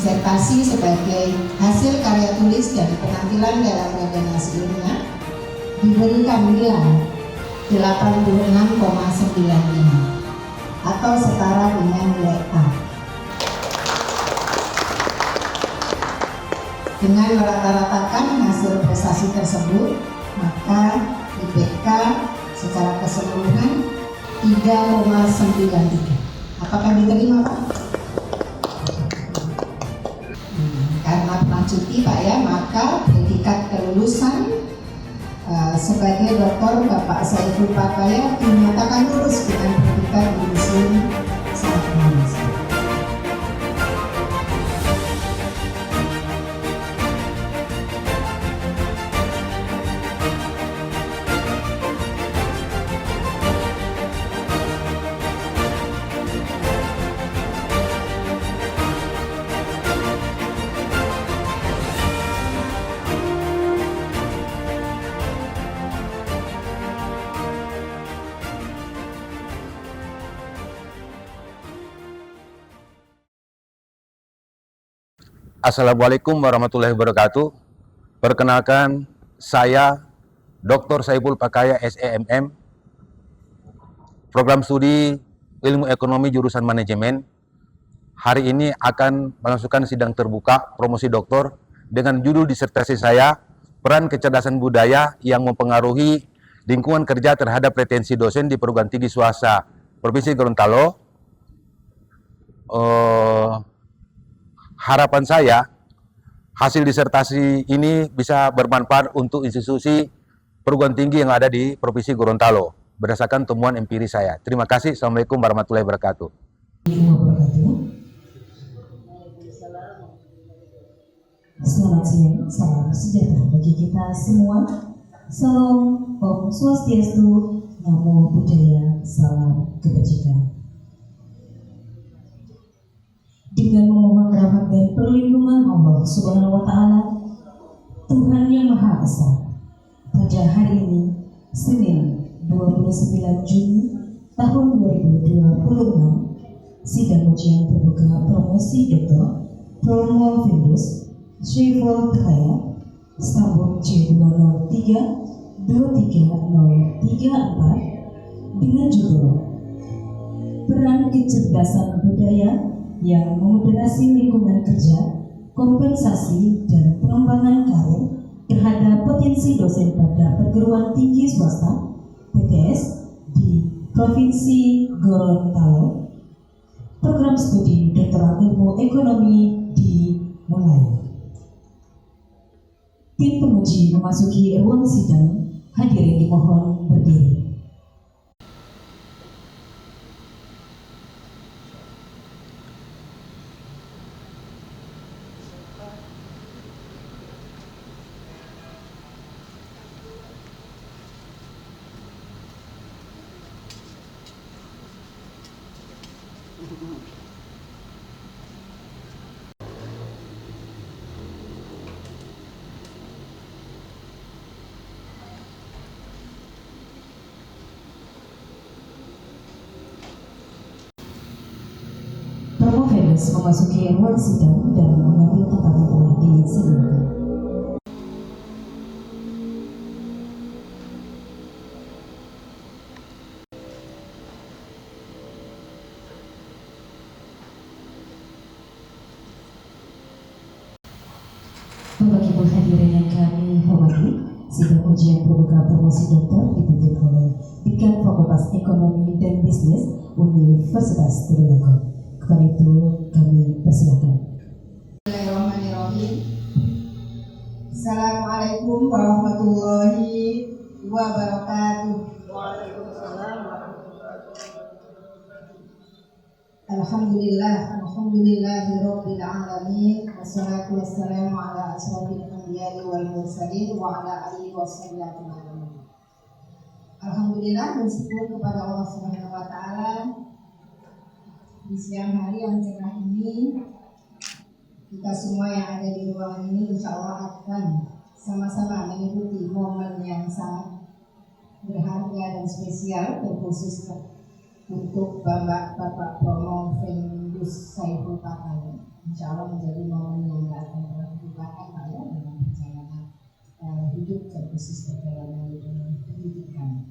disertasi sebagai hasil karya tulis dan penampilan dalam redaksi ilmiah diberikan nilai 86,95 atau setara dengan nilai A. Dengan merata-ratakan hasil prestasi tersebut, maka IPK secara keseluruhan 3,93. Apakah diterima, Pak? Karena pernah cuti, Pak ya, maka predikat kelulusan sebagai doktor Bapak Saiful Pakaya dinyatakan lulus dengan predikat lulusan sarjana. Assalamualaikum warahmatullahi wabarakatuh. Perkenalkan, saya Dr. Saiful Pakaya SEMM, program studi Ilmu Ekonomi jurusan Manajemen. Hari ini akan melangsungkan sidang terbuka promosi doktor dengan judul disertasi saya, Peran Kecerdasan Budaya yang Mempengaruhi Lingkungan Kerja Terhadap Retensi Dosen di Perguruan Tinggi Swasta Provinsi Gorontalo. Harapan saya, hasil disertasi ini bisa bermanfaat untuk institusi perguruan tinggi yang ada di Provinsi Gorontalo, berdasarkan temuan empiris saya. Terima kasih. Assalamualaikum warahmatullahi wabarakatuh. Selamat siang, salam sejahtera bagi kita semua. Salam Om Swastiastu, Namo Buddhaya, salam kebajikan. Dengan memohon rahmat dan perlindungan Allah Subhanahu wa Ta'ala, Tuhan yang Maha Esa, pada hari ini, Senin 29 Juni tahun 2026, sidang ujian terbuka promosi Dr. Promovendus Saiful Pakaya, Stambuk C203 23034 dengan judul Peran Kecerdasan Budaya yang Memoderasi Lingkungan Kerja, Kompensasi dan Pengembangan Karir terhadap Potensi Dosen pada Perguruan Tinggi Swasta PTS di Provinsi Gorontalo. Program studi Doktoral Ilmu Ekonomi dimulai. Tim penguji memasuki ruang sidang. Hadirin dimohon berdiri. Promovendus memasuki ruang sidang dan mengambil tempat yang telah disediakan. Bapak Ibu hadirin yang kami hormati, sidang ujian terbuka promosi doktor dipimpin oleh Dekan Fakultas Ekonomi dan Bisnis Universitas Trisakti. Kepada itu kami persilakan. Bismillahirrahmanirrahim. Assalamualaikum warahmatullahi wabarakatuh. Waalaikumsalam warahmatullahi wabarakatuh. Alhamdulillahirabbil alamin. Wassalatu wassalamu ala asyrofil anbiya'i wal mursalin wa ala alihi washabbihi ajmain. Alhamdulillah, bersyukur kepada Allah Subhanahu wa taala di siang hari yang cerah ini, kita semua yang ada di ruangan ini insya Allah akan sama-sama mengikuti momen yang sangat berharga dan spesial, terkhusus untuk Bapak Promovendus Saiful Pakaya. insya Allah menjadi momen yang tidak akan pernah dilupakan Pak ya dalam perjalanan hidup khusus perjalanan pendidikan.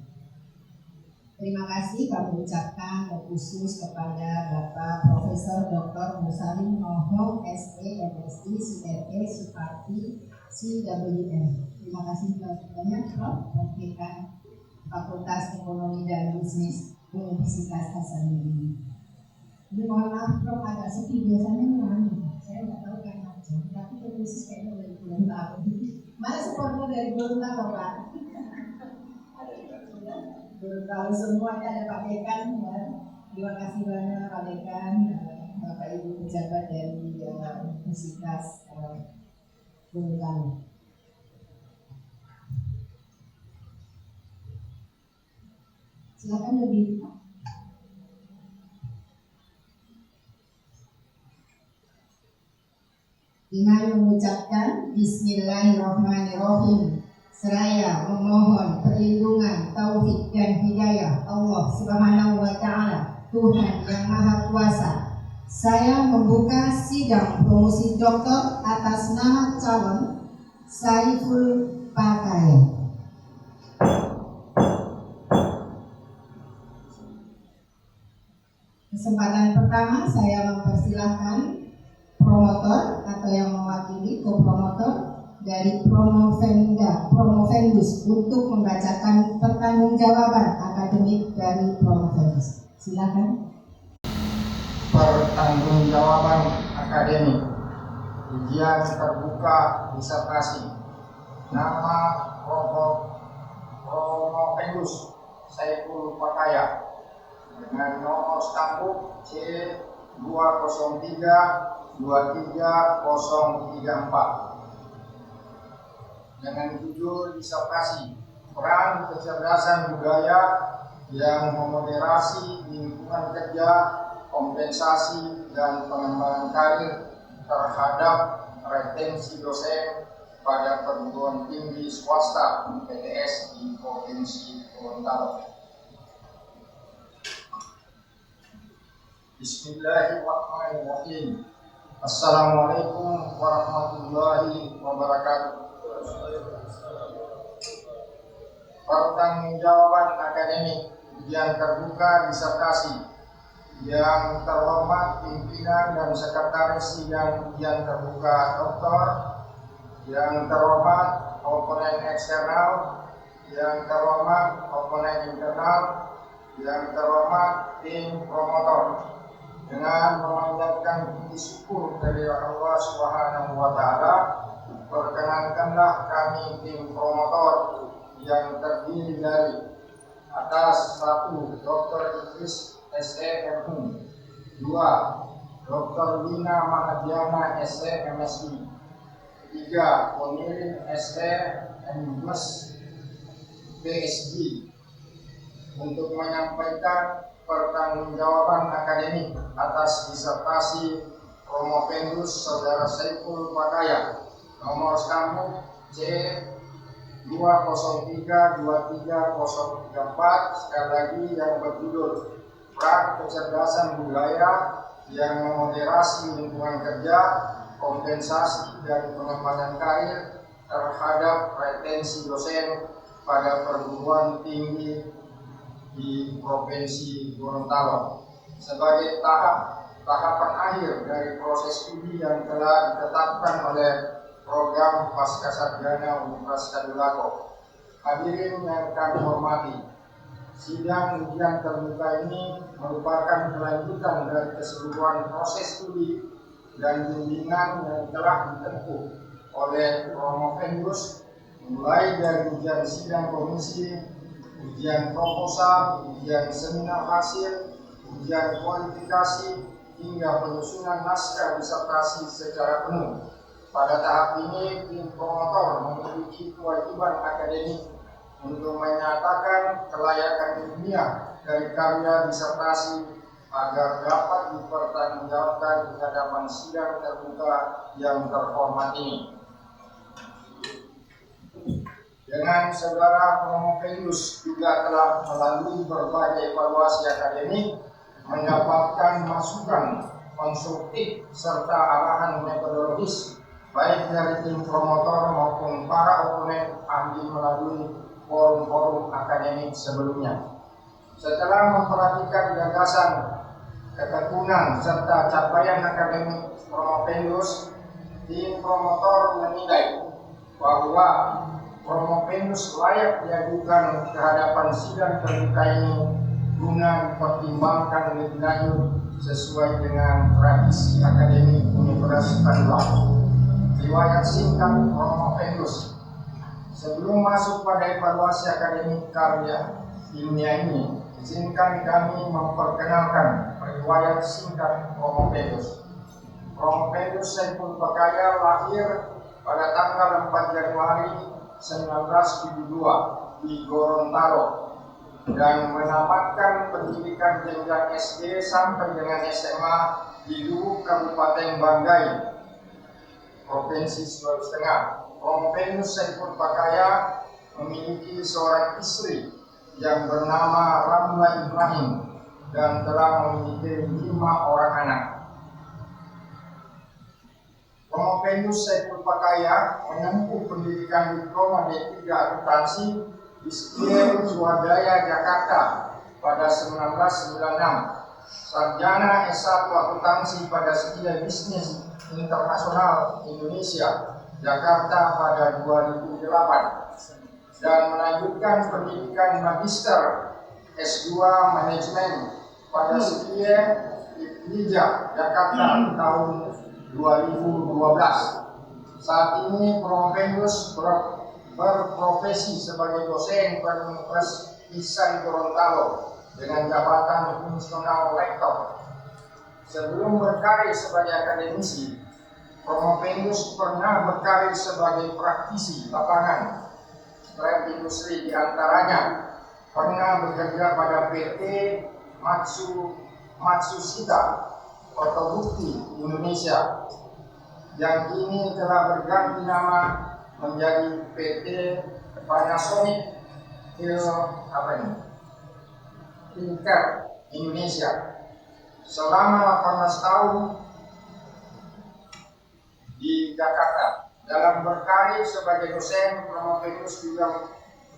Terima kasih kami ucapkan khusus kepada Bapak Profesor Dr. Musalim Noho SE MSI CRE Suparti CWM. Terima kasih banyak Prof. Dekan Fakultas Ekonomi dan Bisnis Universitas Hasanuddin. Ini mohon maaf Prof, agak sepi, biasanya nyanyi. Saya nggak tahu kan aja, tapi khusus kayaknya dari Gorontalo. Mana supportnya dari Gorontalo Pak? Gorontalo semuanya ada Pak Dekan ya. Terima kasih banyak Pak Dekan, Bapak Ibu pejabat dari Universitas Gorontalo. Silakan lebih. Dengan mengucapkan Bismillahirrahmanirrahim, seraya memohon perlindungan, taufik dan hidayah Allah Subhanahu wa Ta'ala, Tuhan yang Maha Kuasa. Saya membuka sidang promosi doktor atas nama calon Saiful Pakaya. Kesempatan pertama saya mempersilahkan promotor atau yang mewakili co-promotor dari Promovendus untuk membacakan pertanggungjawaban akademik dari Promovendus. Silakan. Pertanggungjawaban akademik ujian terbuka disertasi. Nama Promovendus Saiful Pakaya dengan nomor stambuk C203-23034 dengan judul disertasi peran kecerdasan budaya yang memoderasi lingkungan kerja, kompensasi dan pengembangan karir terhadap retensi dosen pada perguruan tinggi swasta PTS di Provinsi Gorontalo. Bismillahirrahmanirrahim. Assalamualaikum warahmatullahi wabarakatuh. Pertanggungjawaban akademik ujian terbuka disertasi. Yang terhormat pimpinan dan sekretaris sidang ujian terbuka doktor, yang terhormat komponen eksternal, yang terhormat komponen internal, yang terhormat tim promotor. Dengan memanjatkan puji syukur dari Allah Subhanahu wa Ta'ala, perkenankanlah kami tim promotor yang terdiri dari atas 1. Dr. Idris SE.MU, 2. Dr. Lina Mahadiana SE.MSI, 3. Ponirin SE.MS PSG untuk menyampaikan pertanggungjawaban akademik atas disertasi Promovendus Saudara Saiful Pakaya nomor stambuk C203-23034 sekali lagi yang berjudul peran kecerdasan budaya yang memoderasi lingkungan kerja, kompensasi dan pengembangan karir terhadap retensi dosen pada perguruan tinggi di Provinsi Gorontalo sebagai tahapan akhir dari proses studi yang telah ditetapkan oleh program Pascasarjana Universitas Kadulako. Hadirin yang kami hormati, sidang ujian terbuka ini merupakan kelanjutan dari keseluruhan proses studi dan bimbingan yang telah ditempuh oleh Promovendus, mulai dari ujian sidang komisi, ujian proposal, ujian seminar hasil, ujian kualifikasi, hingga penyusunan naskah disertasi secara penuh. Pada tahap ini, tim promotor memiliki kewajiban akademik untuk menyatakan kelayakan ilmiah dari karya disertasi agar dapat dipertanggungjawabkan di hadapan sidang terbuka yang terhormat ini. Dengan saudara Promovendus juga telah melalui berbagai evaluasi akademik, mendapatkan masukan konstruktif serta arahan metodologis baik dari tim promotor maupun para oponen ahli melalui forum-forum akademik sebelumnya. Setelah memperhatikan gagasan, ketekunan serta capaian akademik Promopendus, tim promotor menilai bahwa Promopendus layak diajukan ke hadapan sidang terbuka ini guna dipertimbangkan lebih lanjut sesuai dengan tradisi akademik Universitas Lampung. Riwayat singkat Promopendus. Sebelum masuk pada evaluasi akademik karya ilmiah ini, izinkan kami memperkenalkan riwayat singkat Promopendus. Promopendus Saiful Bakaya lahir pada tanggal 4 Januari 1972 di Gorontalo dan menamatkan pendidikan jenjang SD sampai dengan SMA di Lubuk, Kabupaten Banggai, Provinsi Sulawesi Tengah. Promopendus Saiful Bakaya memiliki seorang istri yang bernama Ramla Ibrahim dan telah memiliki 5 orang anak. Promopendus Saiful Bakaya menempuh pendidikan diploma D3 akuntansi di Sekolah Swadaya Jakarta pada 1996, sarjana S1 akuntansi pada Sekolah Bisnis Internasional Indonesia Jakarta pada 2008 dan melanjutkan pendidikan magister S2 manajemen pada Sekolah Ibtija Jakarta tahun 2012. Saat ini Promopendus berprofesi sebagai dosen pada Universitas Ihsan Gorontalo dengan jabatan fungsional lektor. Sebelum berkarir sebagai akademisi, Promopendus pernah berkarir sebagai praktisi lapangan lab industri, diantaranya pernah bekerja pada PT Matsushita Otobukti Indonesia yang kini telah berganti nama menjadi PT Panasonic Healthcare Indonesia. Selama 18 tahun di Jakarta. Dalam berkarir sebagai dosen, Promopendus juga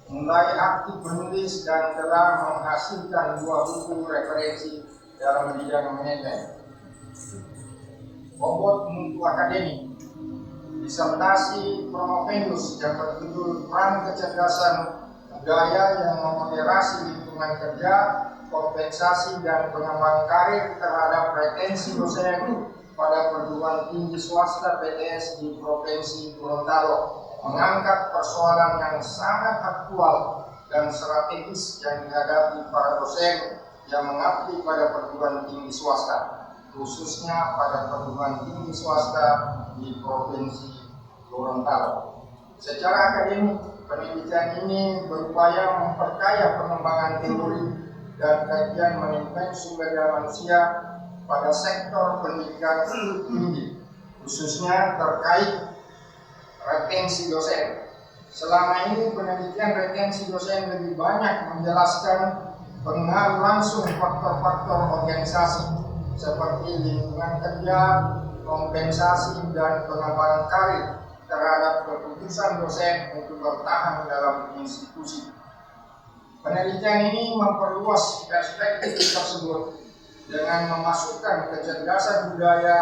mulai aktif menulis dan telah menghasilkan 2 buku referensi dalam bidang manajemen. Bobot mutu akademik. Disertasi Promopendus yang berjudul Peran Kecerdasan Budaya yang Memoderasi Lingkungan Kerja, Kompensasi dan Pengembangan Karir terhadap Retensi Dosen pada perguruan tinggi swasta PTS di Provinsi Gorontalo mengangkat persoalan yang sangat aktual dan strategis yang dihadapi para dosen yang mengabdi pada perguruan tinggi swasta, khususnya pada perguruan tinggi swasta di Provinsi Gorontalo. Secara akademik, penelitian ini berupaya memperkaya pengembangan teori dan kajian manajemen sumber daya manusia pada sektor pendidikan tinggi, khususnya terkait retensi dosen. Selama ini penelitian retensi dosen lebih banyak menjelaskan pengaruh langsung faktor-faktor organisasi seperti lingkungan kerja, kompensasi, dan pengembangan karir terhadap keputusan dosen untuk bertahan dalam institusi. Penelitian ini memperluas perspektif tersebut dengan memasukkan kecerdasan budaya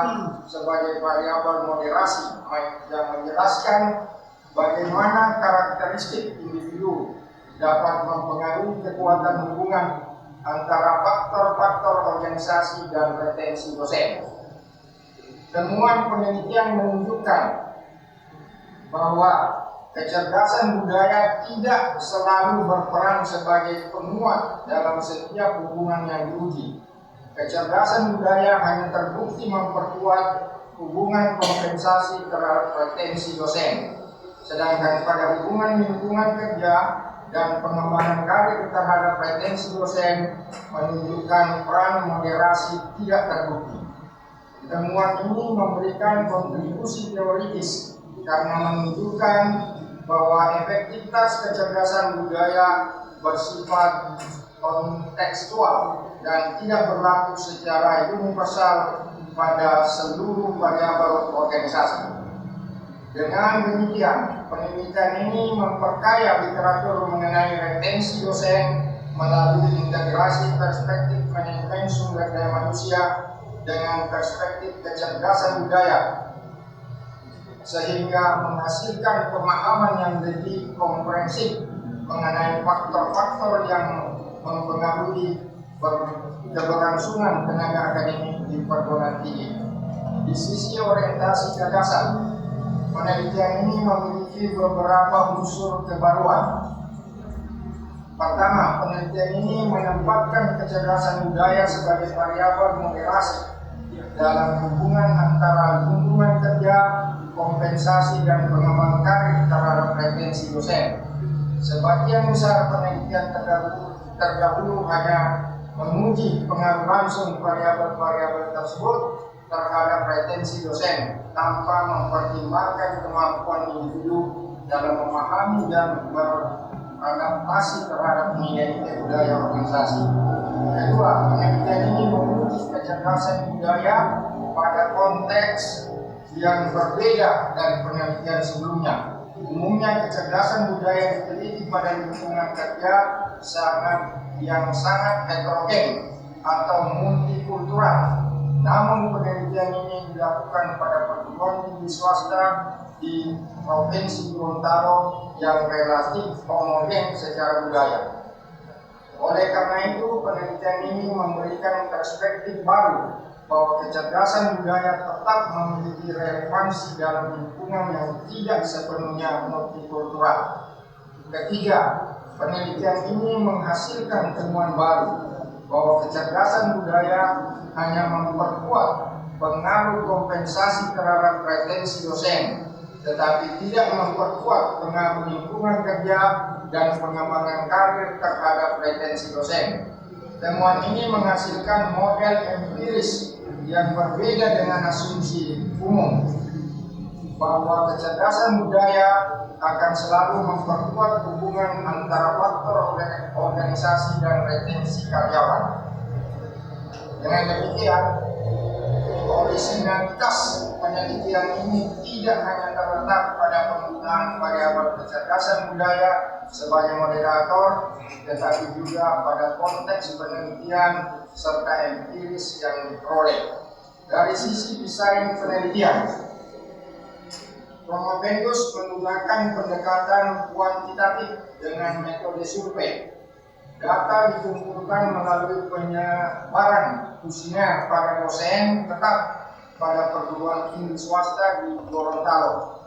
sebagai variabel moderasi yang menjelaskan bagaimana karakteristik individu dapat mempengaruhi kekuatan hubungan antara faktor-faktor organisasi dan retensi dosen. Temuan penelitian menunjukkan bahwa kecerdasan budaya tidak selalu berperan sebagai penguat dalam setiap hubungan yang diuji. Kecerdasan budaya hanya terbukti memperkuat hubungan kompensasi terhadap retensi dosen, sedangkan pada hubungan lingkungan kerja dan pengembangan karir terhadap retensi dosen menunjukkan peran moderasi tidak terbukti. Temuan ini memberikan kontribusi teoritis karena menunjukkan bahwa efektivitas kecerdasan budaya bersifat kontekstual dan tidak berlaku secara universal pada seluruh variabel organisasi. Dengan demikian, penelitian ini memperkaya literatur mengenai retensi dosen melalui integrasi perspektif manajemen sumber daya manusia dengan perspektif kecerdasan budaya, sehingga menghasilkan pemahaman yang lebih komprehensif mengenai faktor-faktor yang mempengaruhi keberlangsungan tenaga akademik di perguruan tinggi. Di sisi orientasi gagasan, penelitian ini memiliki beberapa unsur kebaruan. Pertama, penelitian ini menempatkan kecerdasan budaya sebagai variabel moderasi dalam hubungan antara lingkungan kerja, kompensasi, dan pengembangan karir terhadap retensi dosen. Sebagian besar penelitian terdahulu hanya menguji pengaruh langsung variabel-variabel tersebut terhadap retensi dosen tanpa mempertimbangkan kemampuan individu dalam memahami dan beradaptasi terhadap nilai budaya organisasi. Kedua, penelitian ini menguji kecerdasan budaya pada konteks yang berbeda dari penelitian sebelumnya. Umumnya kecerdasan budaya diteliti pada lingkungan kerja yang sangat heterogen atau multikultural. Namun penelitian ini dilakukan pada perguruan tinggi swasta di Provinsi Gorontalo yang relatif homogen secara budaya. Oleh karena itu, penelitian ini memberikan perspektif baru bahwa kecerdasan budaya tetap memiliki relevansi dalam lingkungan yang tidak sepenuhnya multikultural. Ketiga, penelitian ini menghasilkan temuan baru bahwa kecerdasan budaya hanya memperkuat pengaruh kompensasi terhadap retensi dosen, tetapi tidak memperkuat pengaruh lingkungan kerja dan pengembangan karir terhadap retensi dosen. Temuan ini menghasilkan model empiris yang berbeda dengan asumsi umum bahwa kecerdasan budaya akan selalu memperkuat hubungan antara faktor organisasi dan retensi karyawan. Dengan demikian, orisinalitas penelitian ini tidak hanya terletak pada penggunaan variabel kecerdasan budaya sebagai moderator, tetapi juga pada konteks penelitian serta empiris yang diperoleh. Dari sisi desain penelitian, Prometheus menggunakan pendekatan kuantitatif dengan metode survei. Data dikumpulkan melalui penyebaran kuesioner pada dosen tetap pada perguruan tinggi swasta di Gorontalo.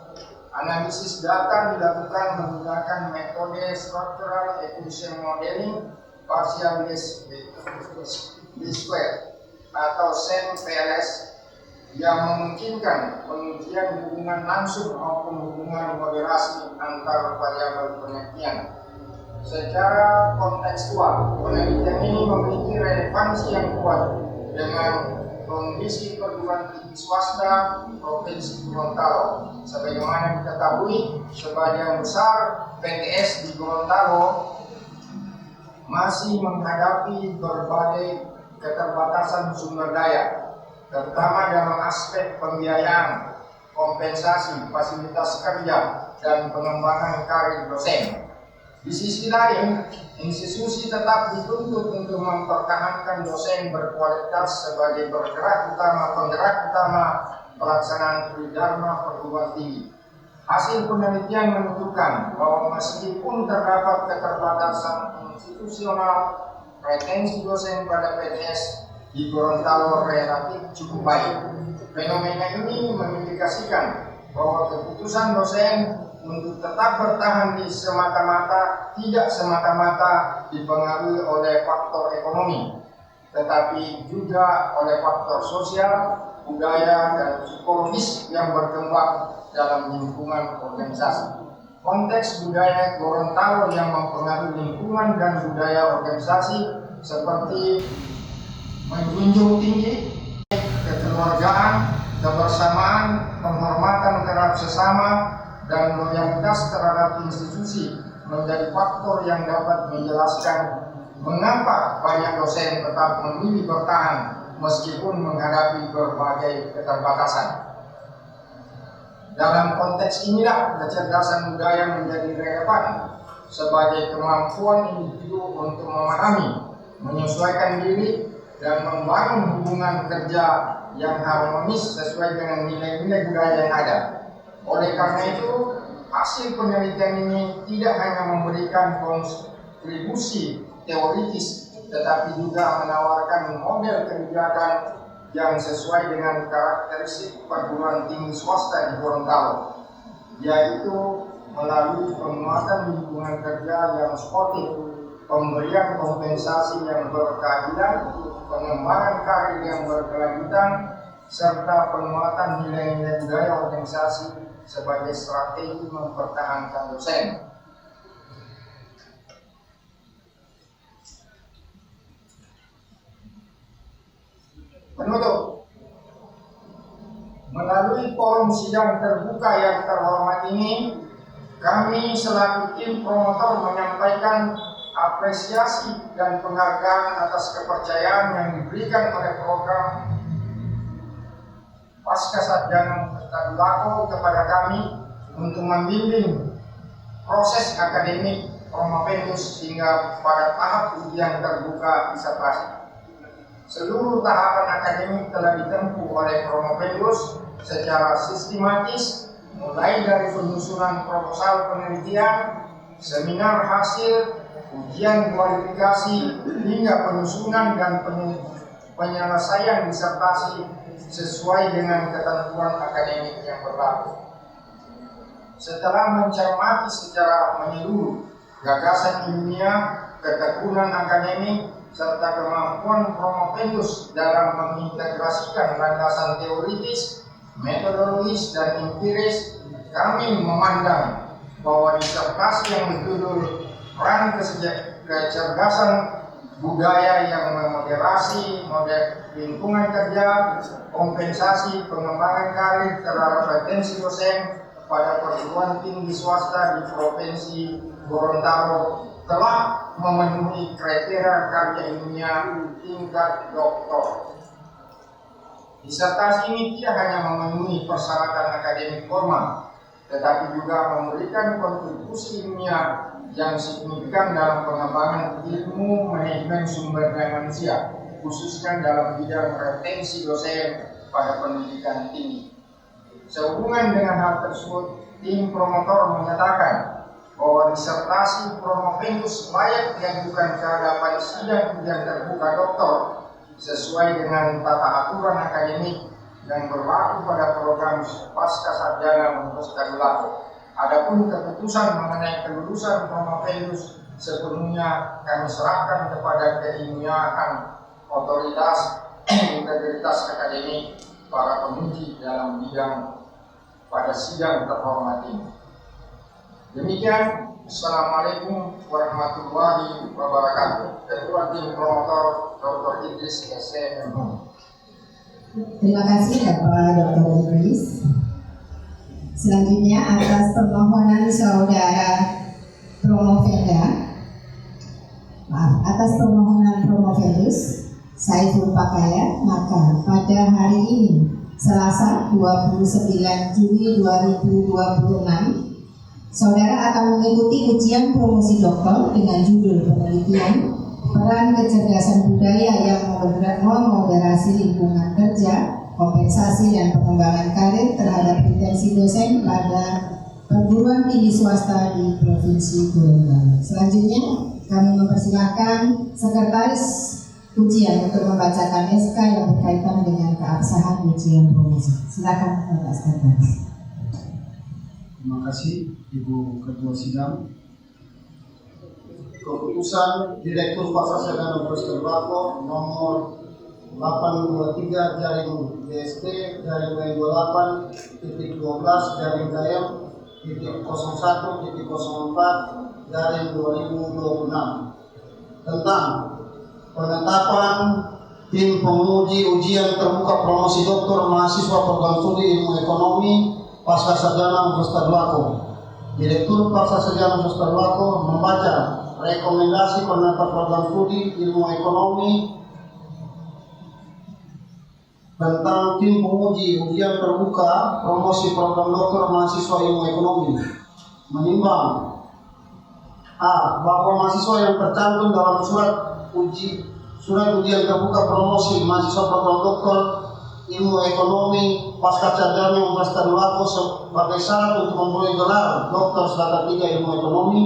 Analisis data dilakukan menggunakan metode Structural Efficient Modeling Partial Least Square atau SEM-PLS yang memungkinkan pengujian hubungan langsung maupun hubungan moderasi antar variabel penelitian. Secara kontekstual, penelitian ini memiliki relevansi yang kuat dengan kondisi perguruan tinggi swasta Provinsi Gorontalo. Sebagaimana diketahui, sebagian besar PTS di Gorontalo masih menghadapi berbagai keterbatasan sumber daya, terutama dalam aspek pembiayaan, kompensasi, fasilitas kerja, dan pengembangan karir dosen. Di sisi lain, institusi tetap dituntut untuk mempertahankan dosen berkualitas sebagai penggerak utama pelaksanaan tridharma perguruan tinggi. Hasil penelitian menunjukkan bahwa meskipun terdapat keterbatasan institusional, retensi dosen pada PTS di Gorontalo relatif cukup baik. Fenomena ini mengindikasikan bahwa keputusan dosen untuk tetap bertahan tidak semata-mata dipengaruhi oleh faktor ekonomi, tetapi juga oleh faktor sosial, budaya, dan psikologis yang berkembang dalam lingkungan organisasi. Konteks budaya Gorontalo yang mempengaruhi lingkungan dan budaya organisasi seperti menjunjung tinggi kekeluargaan, kebersamaan, penghormatan terhadap sesama, dan loyalitas terhadap institusi menjadi faktor yang dapat menjelaskan mengapa banyak dosen tetap memilih bertahan meskipun menghadapi berbagai keterbatasan. Dalam konteks inilah kecerdasan budaya menjadi relevan sebagai kemampuan individu untuk memahami, menyesuaikan diri, dan membangun hubungan kerja yang harmonis sesuai dengan nilai-nilai budaya yang ada. Oleh karena itu, hasil penelitian ini tidak hanya memberikan kontribusi teoritis, tetapi juga menawarkan model kebijakan yang sesuai dengan karakteristik perguruan tinggi swasta di Gorontalo, yaitu melalui penguatan lingkungan kerja yang sportif, pemberian kompensasi yang berkeadilan, pengembangan karir yang berkelanjutan, serta penguatan nilai-nilai budaya organisasi sebagai strategi mempertahankan dosen. Penutup, melalui forum sidang terbuka yang terhormat ini, kami selaku tim promotor menyampaikan apresiasi dan penghargaan atas kepercayaan yang diberikan oleh program Pascasarjana Tadulako kepada kami untuk membimbing proses akademik Promopendus hingga pada tahap ujian terbuka disertasi. Seluruh tahapan akademik telah ditempuh oleh Promopendus secara sistematis, mulai dari penyusunan proposal penelitian, seminar hasil, ujian kualifikasi, hingga penyusunan dan penyelesaian disertasi sesuai dengan ketentuan akademik yang berlaku. Setelah mencermati secara menyeluruh gagasan ilmiah, ketekunan akademik, serta kemampuan Promopendus dalam mengintegrasikan landasan teoritis, metodologis, dan empiris, kami memandang bahwa disertasi yang berjudul Peran Kecerdasan Budaya yang Memoderasi Model Lingkungan Kerja, Kompensasi Pengembangan Karir terhadap Potensi Dosen pada perguruan tinggi swasta di Provinsi Gorontalo telah memenuhi kriteria karya ilmiah tingkat doktor. Disertasi ini tidak hanya memenuhi persyaratan akademik formal, tetapi juga memberikan kontribusi ilmiah yang signifikan dalam pengembangan ilmu manajemen sumber daya manusia, khususnya dalam bidang retensi dosen pada pendidikan tinggi. Sehubungan dengan hal tersebut, tim promotor menyatakan bahwa disertasi Promopendus layak diajukan ke hadapan sidang ujian terbuka doktor sesuai dengan tata aturan akademik yang berlaku pada program Pascasarjana Universitas Tadulako. Adapun keputusan mengenai kelulusan Promopendus sepenuhnya kami serahkan kepada keilmiahan otoritas integritas akademik para penguji dalam bidang pada sidang terhormat ini. Demikian, Assalamualaikum warahmatullahi wabarakatuh. Ketua tim promotor Dr. Idris S.M. Terima kasih Bapak Dr. Idris. Selanjutnya atas permohonan saudara Promopendus Saiful Pakaya, maka pada hari ini Selasa 29 Juli 2026 saudara akan mengikuti ujian promosi doktor dengan judul penelitian Peran Kecerdasan Budaya yang Memoderasi Lingkungan Kerja, Kompensasi dan Pengembangan Karir terhadap Potensi Dosen pada perguruan tinggi swasta di Provinsi Gorontalo. Selanjutnya kami mempersilahkan Sekretaris Ujian untuk membacakan SK yang berkaitan dengan keabsahan ujian promosi. Silakan Bapak Sekretaris. Terima kasih Ibu Ketua Sidang. Keputusan Direktur Pascasarjana Universitas Tadulako nomor 823 jaring DST jaring 28.12 jaring KM .01.04 jaring 2026 tentang penetapan tim penguji ujian terbuka promosi doktor mahasiswa program studi ilmu ekonomi Pascasarjana Universitas Tadulako. Direktur Pascasarjana Universitas Tadulako membaca rekomendasi penetapan program studi ilmu ekonomi tentang tim penguji ujian terbuka promosi program doktor mahasiswa ilmu ekonomi menimbang A. Bahwa mahasiswa yang tercantum dalam surat ujian terbuka promosi mahasiswa program doktor ilmu ekonomi pasca sarjana Universitas Tadulako sebagai syarat untuk memperoleh gelar doktor selatan 3 ilmu ekonomi.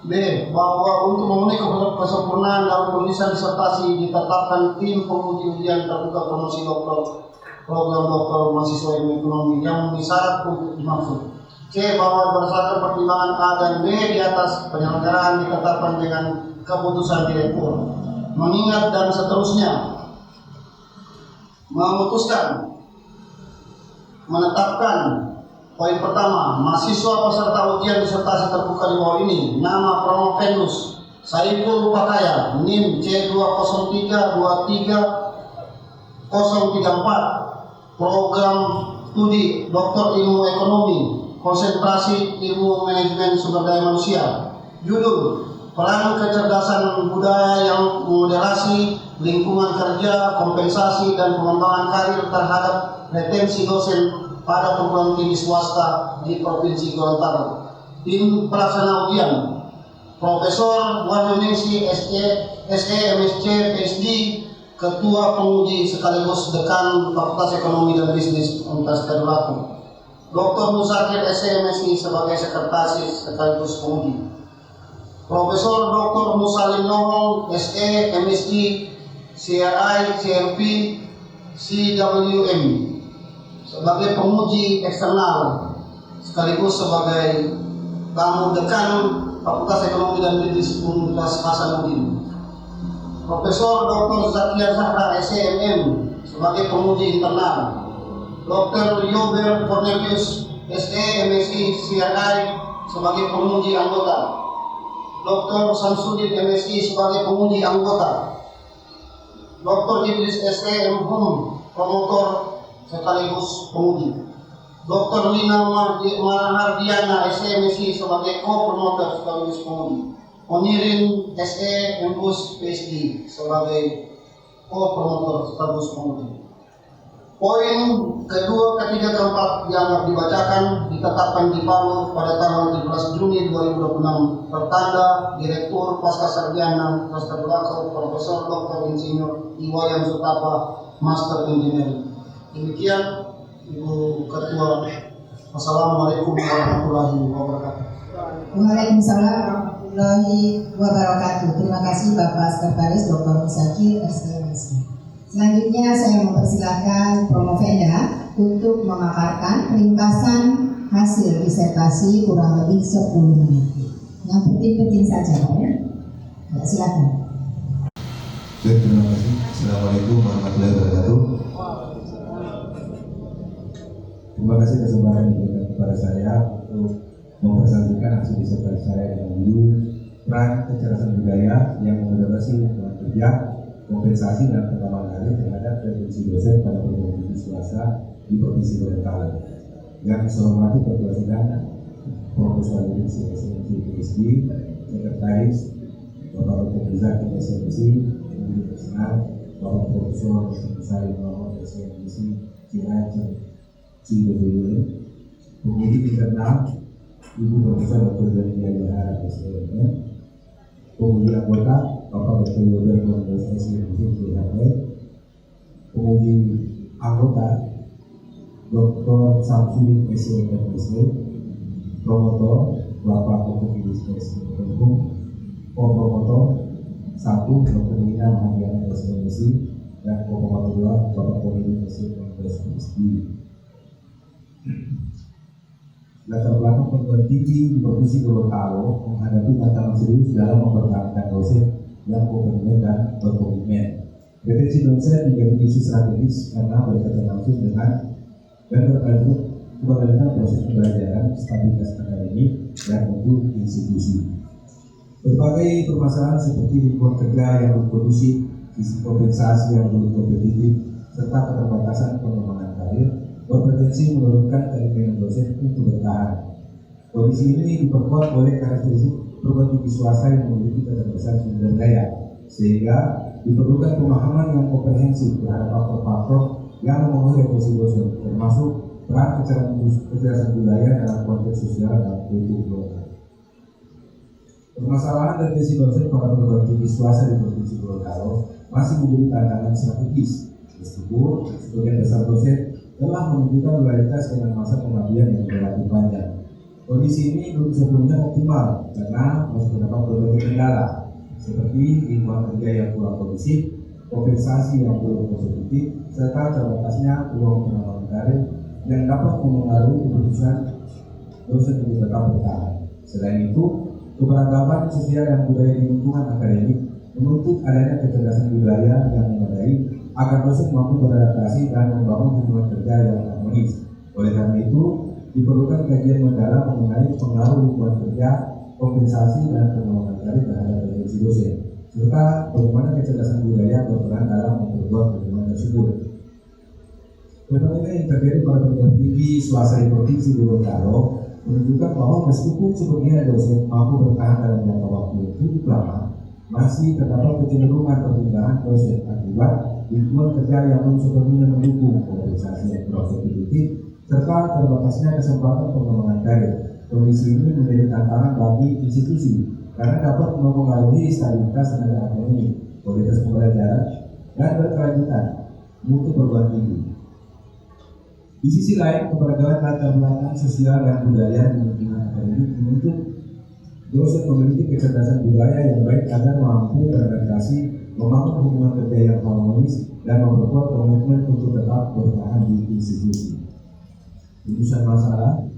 B. Bahwa untuk memenuhi kesempurnaan dalam penulisan disertasi ditetapkan tim penguji ujian terbuka promosi doktor program doktor mahasiswa ilmu ekonomi yang memenuhi syarat untuk dimaksud. C. Bahwa berdasarkan pertimbangan A dan B di atas penyelenggaraan ditetapkan dengan keputusan direktur. Mengingat dan seterusnya memutuskan menetapkan poin pertama, mahasiswa peserta ujian disertasi terbuka di bawah ini nama Promovendus Saiful Rupakaya NIM C20323034 program studi Doktor Ilmu Ekonomi konsentrasi ilmu manajemen sumber daya manusia. Judul: Peran kecerdasan budaya yang moderasi lingkungan kerja, kompensasi dan pengembangan karir terhadap retensi dosen pada perguruan tinggi swasta di Provinsi Gorontalo. Tim pelaksana ujian: Profesor Wahyuningsi SE MSc PhD, Ketua Penguji sekaligus Dekan Fakultas Ekonomi dan Bisnis Universitas Tadulako. Dr. Musakir SE MSc sebagai Sekretaris sekaligus penguji. Profesor Dr. Musalim Nohong SE MSc CRI CRP CWM sebagai penguji eksternal sekaligus sebagai tamu dekan Fakultas Ekonomi dan Bisnis Universitas Hasanuddin. Profesor Dr. Zakia Zahra SEMM sebagai penguji internal. Dr. Yober Cornelius SE MSc CRI sebagai penguji anggota. Dr. Samsudin MSc sebagai penguji anggota. Dr. Idris SE MHum promotor sekaligus penguji. Dr. Lina Mahardiana SE MSc sebagai co-promoter sekaligus penguji. Onirin SE Embus PhD sebagai co-promoter sekaligus penguji. Poin kedua, ketiga, keempat dianggap dibacakan, ditetapkan di Palu pada tanggal 17 Juni 2026 bertanda Direktur Pasca Sarjana Universitas Tadulako Profesor Dr. Insinyur Iwayan Sutapa Master Engineering. Demikian Ibu Ketua. Wassalamualaikum warahmatullahi wabarakatuh. Waalaikumsalam warahmatullahi wabarakatuh. Terima kasih Bapak Sekretaris Dr. Musakir SMSI. Selanjutnya saya mempersilahkan Promovenda untuk memaparkan ringkasan hasil disertasi kurang lebih 10 menit. Yang penting-penting saja, Pak ya. Silakan. Terima kasih. Assalamualaikum warahmatullahi wabarakatuh. Terima kasih kesempatan yang diberikan kepada saya untuk mempresentasikan hasil disertasi saya dengan judul Peran Kecerdasan Budaya yang Moderasi Lingkungan Kerja, Kompensasi dan Pengembangan Karir terhadap retensi dosen pada perguruan tinggi swasta di Provinsi Gorontalo. Yang saya hormati Ketua Sidang Profesor Wahyuningsi SMC PhD, Sekretaris Bapak Dr. Zakir SMC, Penguji Eksternal Bapak Profesor Musalim Nohong SMC CWM, Penguji Internal Ibu Profesor Dr. Zakia Zahra SMM, Penguji Anggota Bapak Dr. Yober Cornelius SMC CRP, Penguji Anggota Dr. Samsudin SMSC, Promotor Bapak Dr. Idris SMM, Co-Promotor 1 Dr. Lina Mahardiana SMSC, dan Co-Promotor 2 Bapak Onirin SMSC. Latar belakang perguruan tinggi di Provinsi Gorontalo menghadapi tantangan serius dalam mempertahankan dosen yang kompeten dan berkomitmen. Retensi dosen menjadi isu strategis karena berkaitan langsung dengan dan berkaitan proses pembelajaran, stabilitas akademik, dan mutu institusi. Berbagai permasalahan seperti lingkungan kerja yang berkondusif, sisi kompensasi yang belum kompetitif, serta keterbatasan pengembangan karir berpotensi menurunkan keinginan dosen untuk bertahan. Kondisi ini diperkuat oleh karakteristik perguruan tinggi swasta yang memiliki keterbatasan sumber daya, sehingga diperlukan pemahaman yang komprehensif terhadap faktor-faktor yang memenuhi referensi dosen, termasuk peran kecerdasan budaya dalam konteks sosial dan politik lokal. Permasalahan retensi dosen pada perguruan tinggi swasta di Provinsi Gorontalo masih menjadi tantangan strategis, meskipun sebagian besar dosen telah menunjukkan loyalitas dengan masa pengabdian yang relatif panjang. Kondisi ini belum sepenuhnya optimal karena masih terdapat berbagai kendala, seperti lingkungan kerja yang kurang kondusif, kompensasi yang belum kompetitif, serta terbatasnya peluang pengembangan karir yang dapat mempengaruhi keputusan dosen untuk tetap bertahan. Selain itu, keberagaman sosial dan budaya di lingkungan akademik menuntut adanya kecerdasan budaya yang memadai agar dosen mampu beradaptasi dan membangun hubungan kerja yang harmonis. Oleh karena itu, diperlukan kajian mendalam mengenai pengaruh lingkungan kerja, kompensasi dan pengembangan karir terhadap retensi dosen, serta bagaimana kecerdasan budaya berperan dalam memperkuat hubungan tersebut. Fenomena yang terjadi pada perguruan tinggi swasta di Provinsi Gorontalo menunjukkan bahwa meskipun sebagian dosen mampu bertahan dalam jangka waktu yang cukup lama, masih terdapat kecenderungan perpindahan dosen akibat lingkungan kerja yang belum sepenuhnya mendukung kompensasi yang produktif serta terbatasnya kesempatan pengembangan karir. Kondisi ini menjadi tantangan bagi institusi karena dapat mempengaruhi stabilitas tenaga akademik, kualitas pembelajaran, dan berkelanjutan mutu perguruan tinggi. Di sisi lain, keberagaman latar belakang sosial dan budaya di lingkungan akademik menuntut dosen memiliki kecerdasan budaya yang baik agar mampu beradaptasi, membangun hubungan kerja yang harmonis, dan memperkuat komitmen untuk tetap bertahan di institusi. Urusan masalah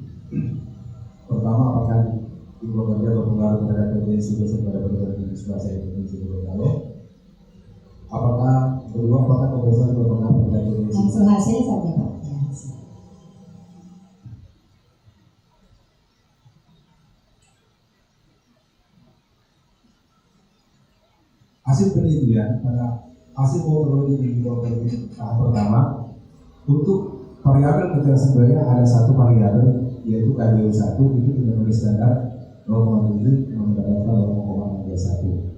pertama, apakah lingkungan kerja berpengaruh terhadap retensi dosen pada perguruan tinggi swasta di Provinsi Gorontalo? Apakah kompensasi berpengaruh terhadap retensi? Langsung hasil saja Pak. Hasil penelitian pada hasil metodologi di tahap pertama untuk variabel kecerdasan budaya ada satu variabel yaitu KBU 1 itu dengan standar 0,7 mendapatkan 0,61.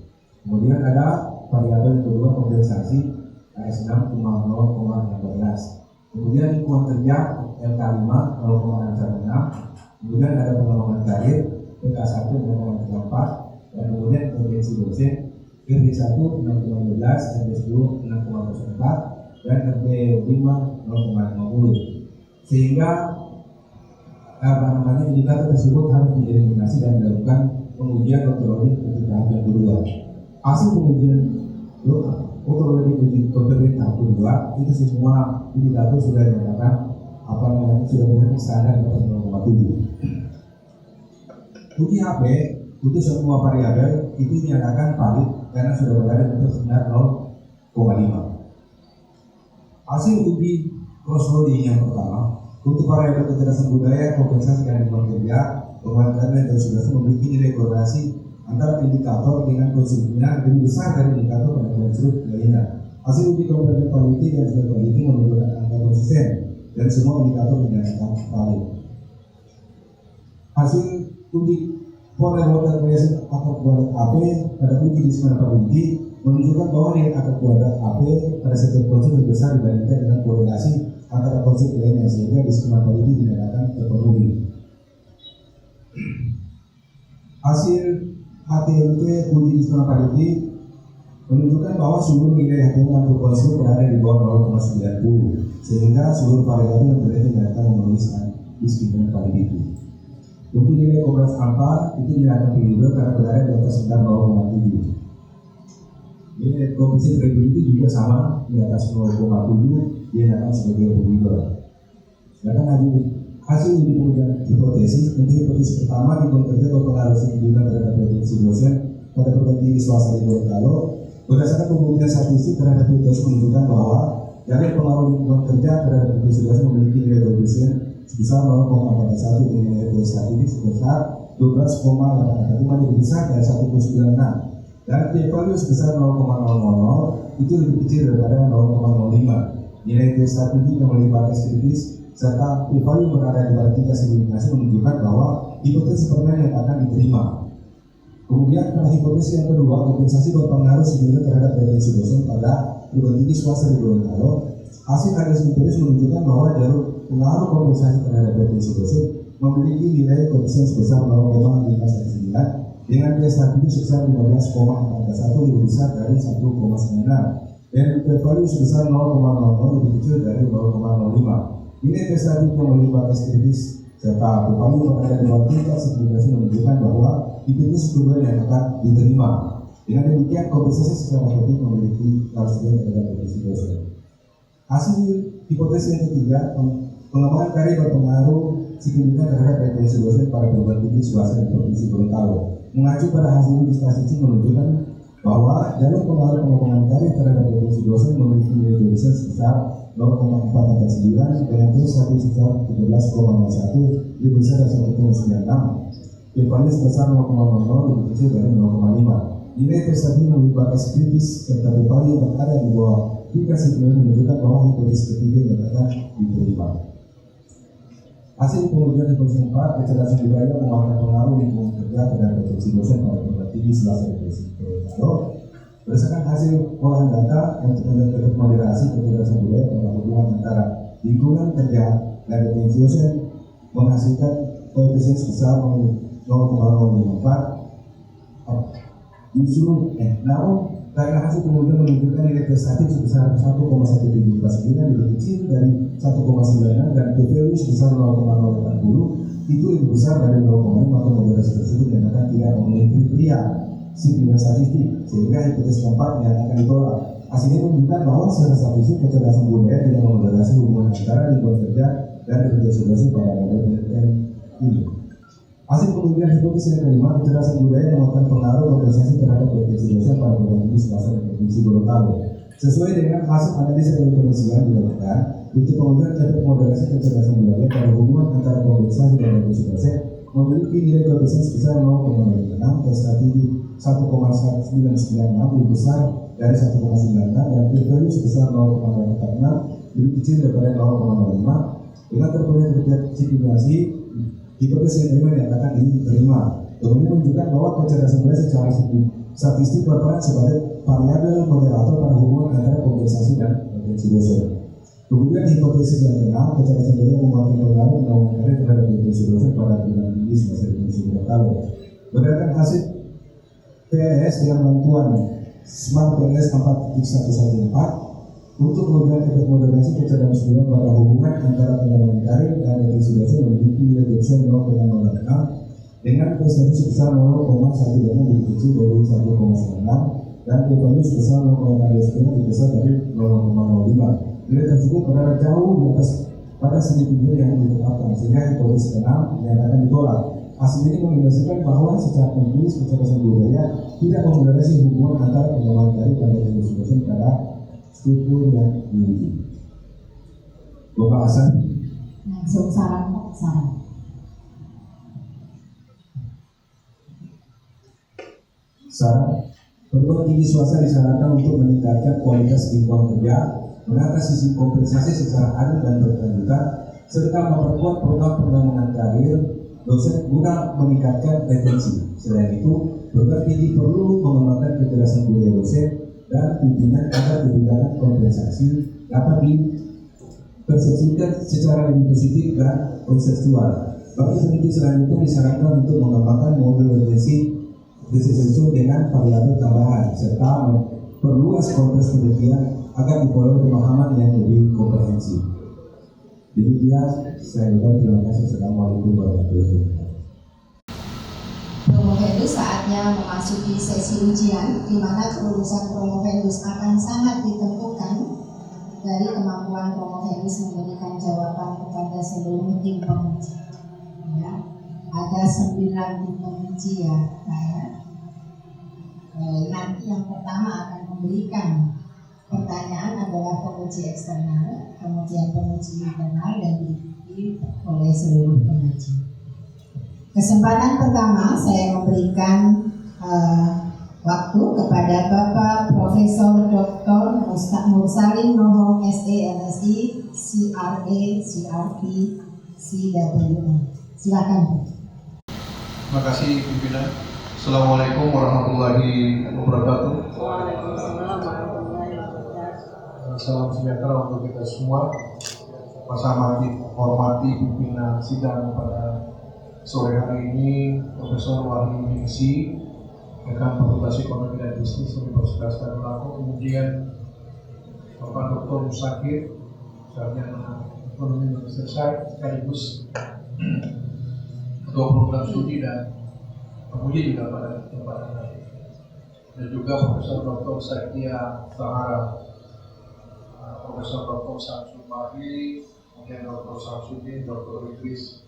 Kemudian ada variabel kedua kompensasi KS6 cuma 0,16. Kemudian lingkungan kerja LK5 0,66. Kemudian ada pengembangan karir PK1 0,34 dan kemudian potensi dosen RD1 6,12, RD10 6,04 dan RD5 0,50. Sehingga indikator tersebut harus dieliminasi dan dilakukan pengujian metodologi untuk tahap yang kedua. Hasil pengujian metodologi uji kompetensi tahap kedua itu semua indikator sudah dinyatakan sudah memenuhi standar 0,7. Uji HP untuk semua variabel itu dinyatakan valid karena sudah berada di atas standar 0,5. Hasil uji cross-loading yang pertama untuk variabel kecerdasan budaya, kompensasi dan lingkungan kerja, penguatan dan sudah memiliki nilai korelasi antara indikator dengan konsumsinya lebih besar dari indikator pada konsumsi lainnya. Hasil uji kompetensi quality dan skill quality menunjukkan angka konsisten dan semua indikator dinyatakan valid. Hasil uji Polar Water Pressure akar kuadrat AP pada uji discriminability menunjukkan bahwa nilai akar kuadrat AP pada setiap konsep lebih besar dibandingkan dengan korelasi antara konsep lainnya sehingga discriminability dinyatakan terpenuhi. Hasil HTMT uji discriminability menunjukkan bahwa seluruh nilai HTMT untuk konsep berada di bawah 0,90 sehingga seluruh variabel yang berarti dinyatakan memenuhi discriminability. Untuk nilai kompleks alfa itu dinyatakan kredibel karena berada di atas standar 0,7. Nilai koefisien credibility juga sama di atas 0,7 dinyatakan sebagai kredibel. Sedangkan hasil uji pengujian hipotesis untuk hipotesis pertama lingkungan kerja berpengaruh signifikan terhadap retensi dosen pada perguruan tinggi swasta di Gorontalo. Berdasarkan pembuktian statistik terhadap hipotesis menunjukkan bahwa dari pengaruh lingkungan kerja terhadap retensi dosen memiliki nilai koefisien sebesar 0,41 nilai statistik sebesar 12,85 lebih besar dari 1,96 dan p-value sebesar 0,000 itu lebih kecil daripada 0,05. Nilai statistik yang melibatkan kritis serta p-value berada di bawah tingkat signifikansi menunjukkan bahwa hipotesis pernah yang akan diterima. Kemudian pada hipotesis yang kedua, kompensasi berpengaruh signifikan terhadap retensi dosen pada perguruan tinggi swasta di Gorontalo. Hasil analisis empiris menunjukkan bahwa jalur pengaruh kompensasi terhadap retensi dosen memiliki nilai koefisien sebesar 0,519 dengan p-statistik sebesar 15,41 lebih besar dari 1,96 dan p-value sebesar 0,00 lebih kecil dari 0,05. Ini p-statistik yang melibatkan kritis serta p-value yang ada di bawah tingkat signifikasi menunjukkan bahwa hipotesis kedua yang akan diterima. Dengan demikian, kompensasi secara efektif memiliki kepastian terhadap retensi dosen. Hasil hipotesis yang ketiga, pengembangan karya berpengaruh signifikan terhadap retensi dosen pada perguruan tinggi swasta di Provinsi Gorontalo. Mengacu pada hasil statistik menunjukkan bahwa jalur pengaruh pengembangan karya terhadap retensi dosen memiliki nilai dosen sebesar 0,449 dengan P1 sebesar 13,01 lebih besar dari 1,96. P-value sebesar 0,00 lebih kecil dari 0,5. Nilai tersebut melibatkan kritis serta P-value yang berada di bawah tingkat signifikan menunjukkan bahwa hipotesis ketiga yang akan diterima. Hasil pengujian hipotesis 4, kecerdasan budaya menguatkan pengaruh lingkungan kerja terhadap retensi dosen pada perguruan tinggi Selasa Retensi Gorontalo. Berdasarkan hasil olahan data untuk melihat moderasi kecerdasan budaya pada hubungan antara lingkungan kerja dan retensi dosen menghasilkan koefisien sebesar 0,054. Namun karena hasil pengujian menunjukkan nilai prestatif sebesar 1,179 lebih kecil dari 1,96 dan p-value sebesar 0,080 itu lebih besar dari 0,5, maka moderasi tersebut dinyatakan tidak memenuhi kriteria signifikan statistik sehingga hipotesis keempat dinyatakan ditolak. Hasilnya menunjukkan bahwa secara statistik kecerdasan budaya tidak memoderasi hubungan antara lingkungan kerja dan retensi dosen pada penelitian ini. Hasil pengujian hipotesis yang kelima, kecerdasan budaya menguatkan pengaruh kompensasi terhadap retensi dosen pada perguruan tinggi swasta di Provinsi Gorontalo. Sesuai dengan hasil analisis referensi yang dilakukan, untuk pengujian efek moderasi kecerdasan budaya pada hubungan antara kompensasi dan retensi dosen memiliki nilai koefisien sebesar 0,56, p-statistik 1,1996 lebih besar dari 1,96 dan p-value sebesar 0,46 lebih kecil daripada 0,05. Dengan terpenuhi kriteria signifikansi, hipotesis yang kelima dinyatakan diterima. Kemudian menunjukkan bahwa kecerdasan budaya secara statistik berperan sebagai variabel moderator pada hubungan antara kompensasi dan retensi dosen. Kemudian hipotesis yang keenam, kecerdasan budaya menguatkan pengaruh pengembangan karya terhadap retensi dosen pada perguruan tinggi swasta di Provinsi Gorontalo. Berdasarkan hasil PNS dengan bantuan Smart PNS 4.114 untuk mengujian efek moderasi kecerdasan budaya pada hubungan antara pengembangan karir dan retensi dosen memiliki nilai dosen 0,06 dengan prestasi sebesar 0,12 lebih kecil dari 1,96 dan p-value sebesar 0,29 lebih besar dari 0,05. Nilai tersebut berada jauh di atas pada signifikan yang ditetapkan sehingga hipotesis ke-6 dinyatakan ditolak. Hasil ini mengindikasikan bahwa secara empiris kecerdasan budaya tidak memoderasi hubungan antara pengembangan karir dan retensi dosen pada struktur yang dimiliki. Bapak Hasan. Langsung saran. Saran, perguruan tinggi swasta disarankan untuk meningkatkan kualitas lingkungan kerja, menata sisi kompensasi secara adil dan berkelanjutan, serta memperkuat program pengembangan karir dosen guna meningkatkan retensi. Selain itu, perguruan tinggi perlu mengembangkan kecerdasan budaya dosen dan pimpinan agar kebijakan kompensasi dapat dipersepsikan secara lebih positif dan konseptual. Bagi peneliti selanjutnya disarankan untuk mengembangkan model retensi disesuaikan dengan variabel tambahan serta memperluas konteks penelitian agar diperoleh pemahaman yang lebih komprehensif. Demikian saya ucapkan terima kasih. Assalamualaikum warahmatullahi wabarakatuh. Promovendus saatnya memasuki sesi ujian di mana kelulusan Promovendus akan sangat ditentukan dari kemampuan Promovendus memberikan jawaban kepada seluruh tim penguji. Ya, ada 9 tim penguji ya. Nanti yang pertama akan memberikan pertanyaan adalah penguji eksternal, kemudian penguji internal dan diikuti oleh seluruh penguji. Kesempatan pertama saya memberikan waktu kepada Bapak Profesor Dr. Mursalin Nohong SE LSI CRA CRP CWE. Silakan. Terima kasih pimpinan. Assalamualaikum warahmatullahi wabarakatuh. Waalaikumsalam warahmatullahi wabarakatuh. Salam sejahtera untuk kita semua. Bersama hormati pimpinan sidang pada sore hari ini, Profesor Wahyu Ningsi, Dekan Fakultas Ekonomi dan Bisnis Universitas Tadulako, kemudian Bapak Dr. Musakir, Sarjana Ekonomi Universitas, sekaligus Ketua Program Studi dan penguji juga pada kesempatan ini, dan juga Profesor Dr. Satya Sahara, Profesor Dr. Samsul Mahri, kemudian Dr. Samsudin, Dr. Idris,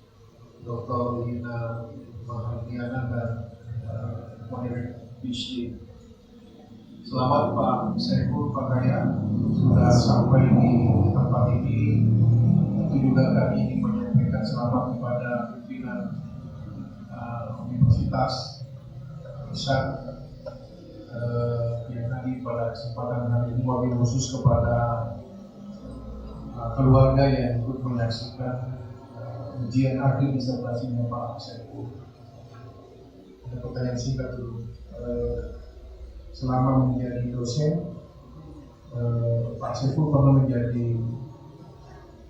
Dr. Lina Mahardiana, dan Mohir PhD. Selamat Pak Saiful Pakaya sudah sampai di tempat ini. Tentu juga kami ingin menyampaikan selamat kepada pimpinan Universitas Islam yang tadi pada kesempatan hari ini, wabil khusus kepada keluarga yang ikut menyaksikan ujian akhir disertasinya Pak Saiful. Ada pertanyaan singkat dulu. Selama menjadi dosen, Pak Saiful pernah menjadi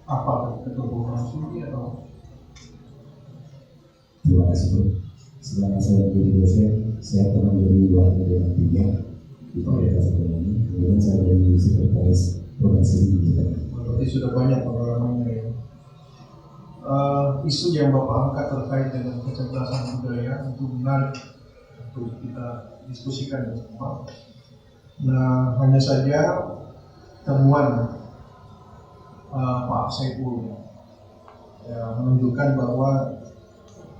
apa, ketua program studi atau? Terima kasih Bro. Selama saya menjadi dosen, saya pernah menjadi wakil dewan 3 di Fakultas Ekonomi. Kemudian saya menjadi sekretaris program studi kita. Berarti sudah banyak pengalamannya ya. Isu yang Bapak angkat terkait dengan kecerdasan budaya itu menarik untuk kita diskusikan bersama. Nah, hanya saja temuan Pak Saiful ya, menunjukkan bahwa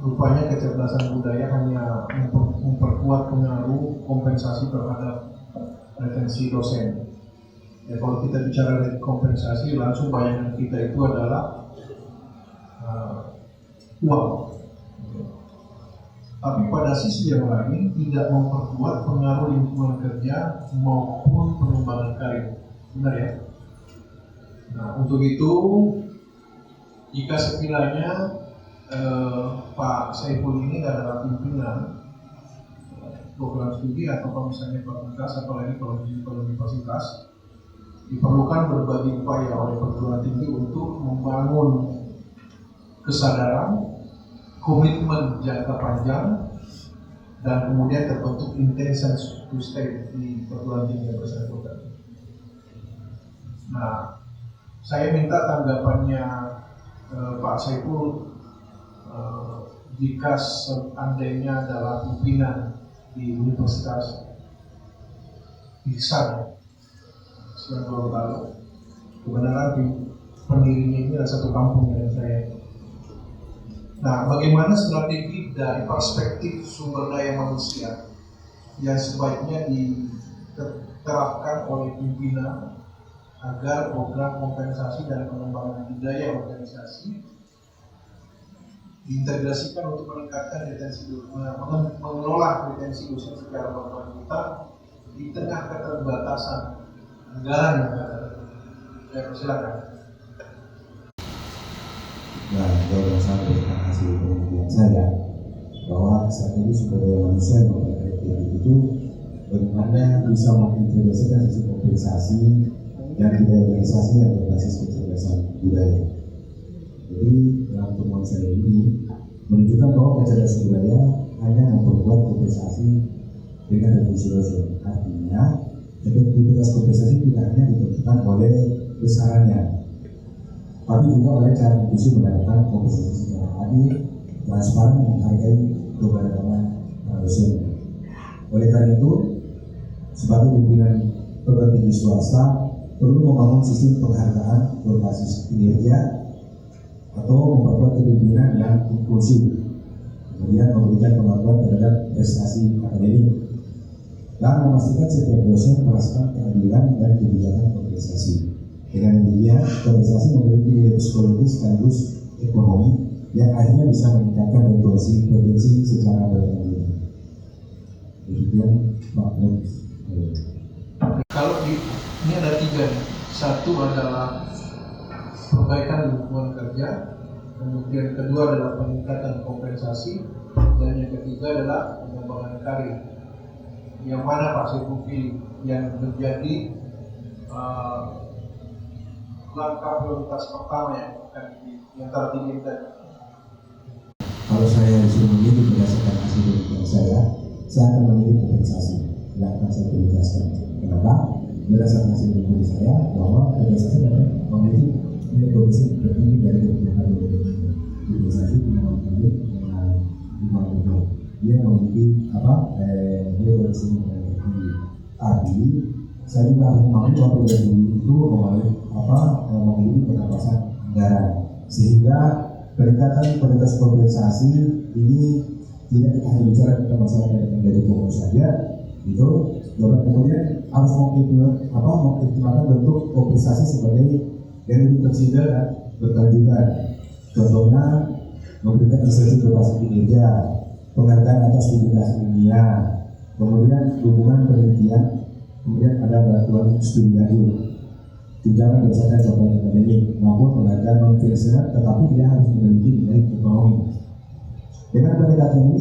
rupanya kecerdasan budaya hanya memperkuat pengaruh kompensasi terhadap retensi dosen. Ya, kalau kita bicara kompensasi, langsung bayangan kita itu adalah uang. Tapi pada sisi yang lain tidak memperkuat pengaruh lingkungan kerja maupun pengembangan karir. Benar ya? Nah, untuk itu jika sekiranya Pak Saiful ini adalah pimpinan program studi atau misalnya fakultas, apalagi kalau di universitas, diperlukan berbagai upaya oleh perguruan tinggi untuk membangun kesadaran, komitmen jangka panjang, dan kemudian terbentuk intention to stay di perguruan tinggi yang bersangkutan. Nah, saya minta tanggapannya Pak Saiful jika seandainya adalah pimpinan di Universitas Ihsan yang lalu. Kebenaran di pendirinya ini adalah satu kampung yang saya. Nah, bagaimana strategi dari perspektif sumber daya manusia yang sebaiknya diterapkan oleh pimpinan agar program kompensasi dan pengembangan budaya organisasi diintegrasikan untuk meningkatkan retensi, mengelola retensi dosen secara berkelanjutan di tengah keterbatasan anggaran yang ada. Ya, silakan. Nah, jawaban saya terima kasih kemudian saya bahwa strategi sumber daya manusia yang berkaitan itu bagaimana bisa mengintegrasikan sisi kompensasi dan budaya organisasi yang berbasis kecerdasan budaya. Jadi dalam temuan saya ini menunjukkan bahwa kecerdasan budaya hanya memperkuat kompensasi dengan retensi dosen. Artinya, efektivitas kompensasi tidak hanya ditentukan oleh besarannya, tapi juga oleh cara diskusi mendapatkan kompensasi secara adil, transparan, dan menghargai keberagaman dosen. Oleh karena itu, sebagai pimpinan perguruan tinggi swasta perlu membangun sistem penghargaan berbasis kinerja atau memperkuat kepemimpinan yang inklusif, kemudian memberikan pengakuan terhadap prestasi akademik, dan memastikan setiap dosen merasakan keadilan dan kebijakan kompensasi. Dengan demikian, kompensasi memiliki nilai psikologis sekaligus ekonomi yang akhirnya bisa meningkatkan potensi secara berkelanjutan. Demikian Pak Prof. Kalau ini ada 3 nih. Satu adalah perbaikan lingkungan kerja, kemudian kedua adalah peningkatan kompensasi, dan yang ketiga adalah pengembangan karir. Yang mana Pak Saiful pilih yang menjadi langkah prioritas pertama yang tertinggikan? Kalau saya disuruh memilih berdasarkan hasil penelitian saya akan memilih kompensasi yang akan saya prioritaskan. Kenapa? Berdasarkan hasil penelitian saya bahwa kompensasi dapat memiliki nilai komisi tertinggi dari kebutuhan kompensasi dengan dia memiliki nilai komisi yang tertinggi. Tapi saya juga harus memahami bahwa program itu memiliki keterbatasan anggaran, sehingga peningkatan kualitas kompensasi ini tidak kita hanya bicara tentang masalah dari pokok saja, itu dapat kemudian harus mengoptimalkan bentuk kompensasi sebagai yang lebih fleksibel dan berkelanjutan. Contohnya memberikan insentif berbasis kinerja, penghargaan atas publikasi ilmiah, kemudian dukungan penelitian, kemudian ada bantuan studi lanjut, tunjangan berdasarkan capaian akademik maupun penghargaan non-finansial, tetapi dia harus memiliki nilai ekonomi. Dengan pendekatan ini,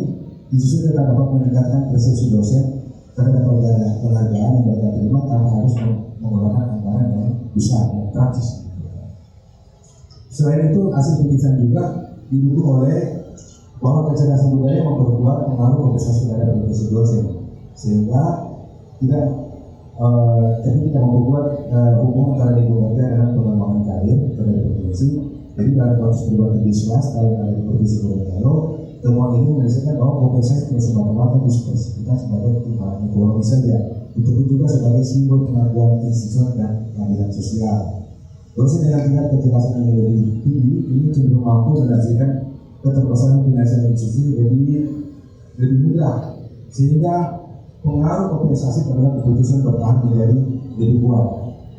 institusi akan dapat meningkatkan persepsi dosen terhadap penghargaan yang mereka terima tanpa harus menggunakan anggaran yang besar dan praktis. Selain itu, hasil penelitian juga didukung oleh bahwa kecerdasan budaya memperkuat pengaruh kompensasi terhadap profesi dosen, sehingga tidak memperkuat hubungan antara lingkungan dengan pengembangan karir terhadap profesi. Jadi dalam proses perubahan di swasta yang ada di profesi Gorontalo, temuan ini menunjukkan bahwa kompensasi tidak semata-mata dispesifikkan sebagai pertimbangan ekonomi saja, tetapi juga sebagai simbol pengakuan institusi dan keadilan sosial. Dosen dengan tingkat kecerdasan yang lebih tinggi ini cenderung mampu menafsirkan keterbatasan finansial institusi lebih mudah, sehingga pengaruh kompensasi terhadap keputusan bertahan menjadi lebih kuat.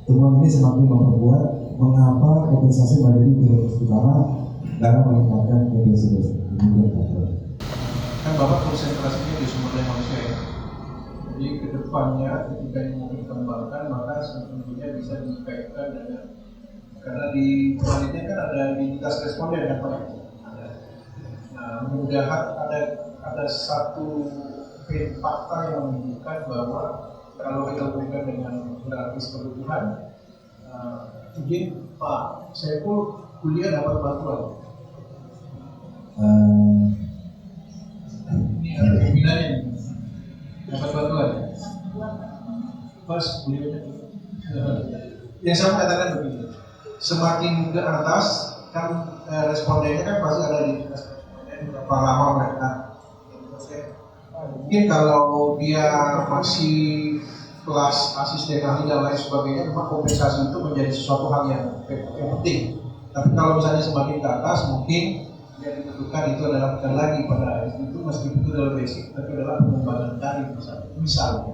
Temuan ini semakin memperkuat mengapa kompensasi menjadi prioritas utama dalam meningkatkan efisiensi dosen. Kan Bapak konsentrasinya di sumber daya manusia ya. Jadi kedepannya ketika ini mau dikembangkan maka tentunya bisa dikaitkan dengan, karena di penelitian kan ada identitas responden kan Pak. Nah, mudah-mudahan ada satu fakta yang menunjukkan bahwa kalau kita hubungkan dengan grafis kebutuhan, izin Pak Saiful kuliah dapat bantuan. Ini ada pembinaan dapat bantuan. Pas beliaunya. Yang saya katakan begini, semakin ke atas kan respondennya kan pasti ada di berapa lama mereka. Mungkin kalau dia masih kelas asisten ahli dan lain sebagainya, memang kompensasi itu menjadi sesuatu hal yang penting. Tapi kalau misalnya semakin ke atas, mungkin yang dibutuhkan itu adalah bukan lagi pada itu meskipun itu adalah basic, tapi adalah pengembangan karir misalnya.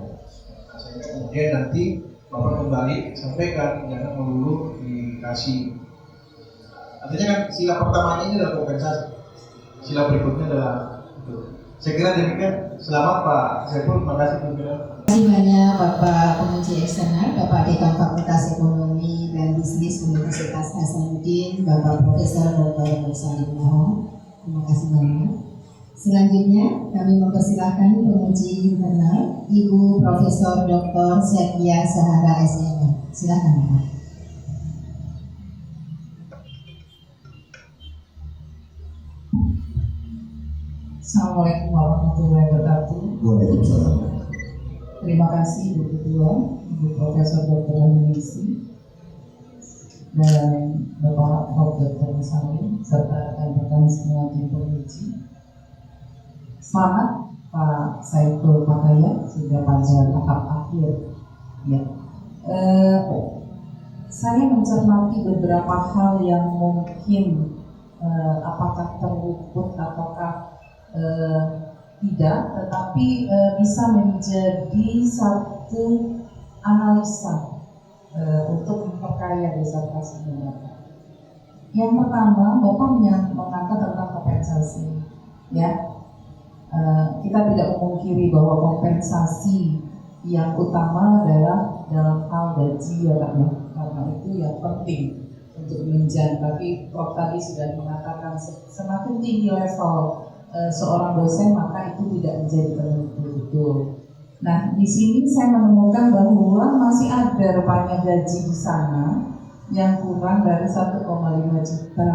Nah, sehingga kemudian nanti Bapak kembali sampaikan, jangan melulu dikasih. Artinya kan sila pertamanya ini adalah kompensasi, sila berikutnya adalah itu. Saya kira demikian. Selamat Pak Saiful, terima kasih. Terima kasih banyak Bapak Penguji Eksternal, Bapak Dekan Fakultas Ekonomi dan Bisnis Universitas Hasanuddin, Bapak Profesor Dr. Mursalim Mahon. Terima kasih banyak. Selanjutnya kami mempersilahkan penguji internal Ibu Profesor Dr. Setia Sahara SMM. Silakan Bapak. Assalamualaikum warahmatullahi wabarakatuh. Waalaikumsalam. Terima kasih Ibu Ketua, Ibu Profesor Dr. Aminisi, dan Bapak Prof. Dr. Musalim, serta rekan-rekan semua tim penguji. Selamat Pak Saiful Makaya, sudah pada tahap akhir. Ya. Saya mencermati beberapa hal yang mungkin apakah terluput ataukah tidak, tetapi bisa menjadi satu analisa untuk memperkaya disertasi Bapak. Yang pertama, Bapak mengangkat tentang kompensasi, ya. Kita tidak memungkiri bahwa kompensasi yang utama adalah dalam hal gaji ya Pak ya, karena itu yang penting untuk menunjang. Tapi Prof tadi sudah mengatakan semakin tinggi level seorang dosen maka itu tidak menjadi betul-betul. Nah di sini saya menemukan bahwa masih ada rupanya gaji di sana yang kurang dari 1,5 juta,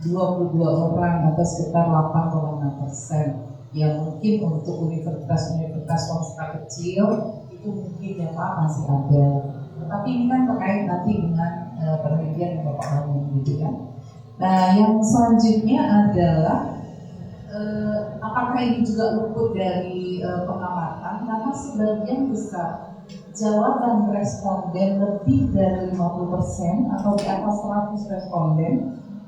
22 orang atau sekitar 8,6%. Yang mungkin untuk universitas-universitas swasta kecil itu mungkin ya Pak masih ada. Tetapi ini kan terkait nanti dengan penelitian yang Bapak bangun gitu kan. Nah, yang selanjutnya adalah apakah ini juga luput dari pengamatan, karena sebagian besar jawaban responden lebih dari 50% atau di atas 100 responden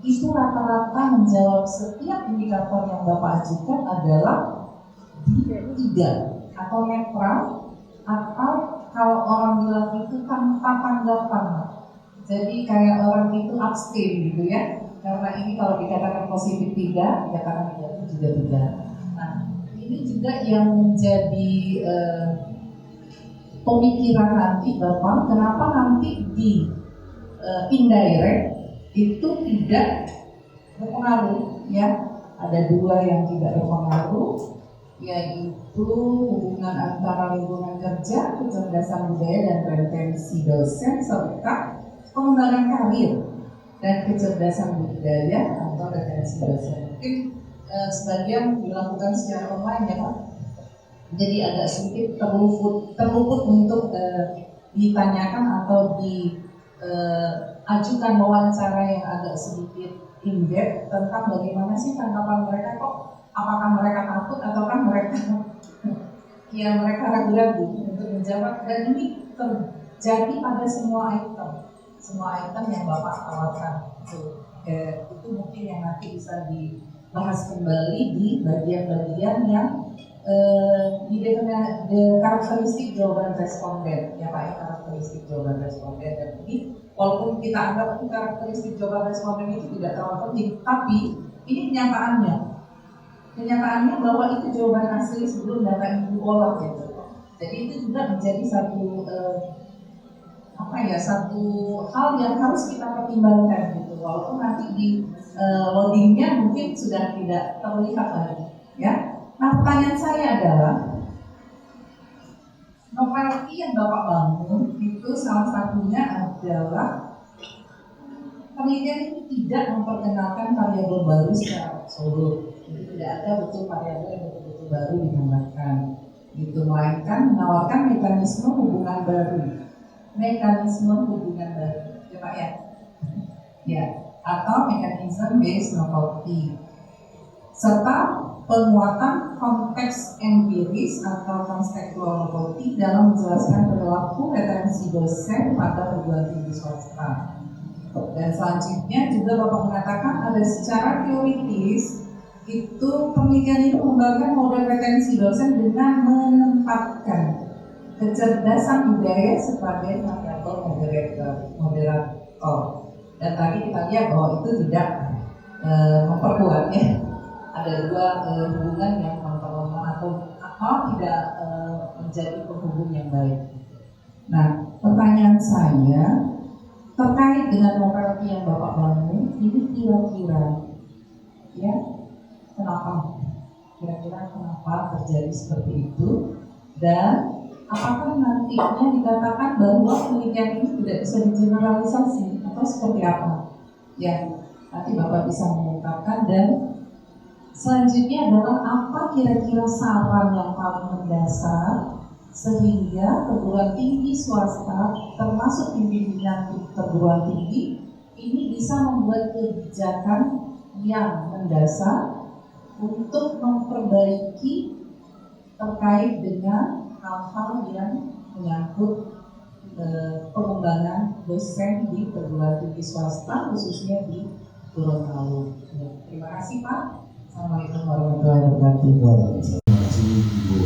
itu rata-rata menjawab setiap indikator yang Bapak ajukan adalah di 3 atau netral, atau kalau orang bilang itu tanpa tanggapan. Jadi kayak orang itu abstain gitu ya, karena ini kalau dikatakan positif 3, dikatakan negatif juga 3. Nah, ini juga yang menjadi pemikiran nanti Bapak, kenapa nanti di indirect itu tidak berpengaruh ya. Ada 2 yang tidak berpengaruh, yaitu hubungan antara lingkungan kerja, kecerdasan budaya dan retensi dosen, serta pengembangan karir dan kecerdasan budaya atau retensi dosen. Mungkin sebagian dilakukan secara online ya Pak. Jadi agak sedikit terluput untuk ditanyakan atau ajukan wawancara yang agak sedikit in-depth tentang bagaimana sih tanggapan mereka, kok apakah mereka takut ataukah mereka ya mereka ragu-ragu untuk menjawab. Dan ini terjadi pada semua item yang Bapak tawarkan. Itu mungkin yang nanti bisa dibahas kembali di bagian-bagian yang di karakteristik jawaban responden ya Pak, ya, karakteristik jawaban responden. Dan ini walaupun kita anggap itu karakteristik jawaban responden itu tidak terlalu penting, tapi ini kenyataannya bahwa itu jawaban asli sebelum data ini diolah gitu. Jadi itu juga menjadi satu satu hal yang harus kita pertimbangkan gitu, walaupun nanti di loadingnya mungkin sudah tidak terlihat lagi ya. Nah, pertanyaan saya adalah, novelty yang Bapak bangun itu salah satunya adalah penelitian ini tidak memperkenalkan variabel baru secara absolut. Jadi tidak ada betul variabel yang betul-betul baru ditambahkan, gitu, melainkan menawarkan mekanisme hubungan baru, ya Pak ya, ya, atau mekanisme based novelty, serta penguatan konteks empiris atau kontekstual novelty dalam menjelaskan perilaku retensi dosen pada perguruan tinggi swasta. Dan selanjutnya juga Bapak mengatakan ada secara teoritis itu penelitian ini mengembangkan model retensi dosen dengan menempatkan kecerdasan budaya sebagai variabel moderator. Dan tadi kita lihat bahwa itu tidak memperkuat ya. Ada 2 hubungan yang memperlemah atau tidak menjadi penghubung yang baik. Nah, pertanyaan saya terkait dengan novelty yang Bapak bangun ini kira-kira ya kenapa terjadi seperti itu, dan apakah nantinya dikatakan bahwa penelitian ini tidak bisa digeneralisasi atau seperti apa? Ya, nanti Bapak bisa mengungkapkan. Dan selanjutnya adalah apa kira-kira saran yang paling mendasar sehingga perguruan tinggi swasta termasuk pimpinan perguruan tinggi ini bisa membuat kebijakan yang mendasar untuk memperbaiki terkait dengan hal-hal yang menyangkut pengembangan dosen di perguruan tinggi swasta khususnya di Gorontalo. Terima kasih Pak. Assalamualaikum warahmatullahi wabarakatuh. Terima kasih Ibu.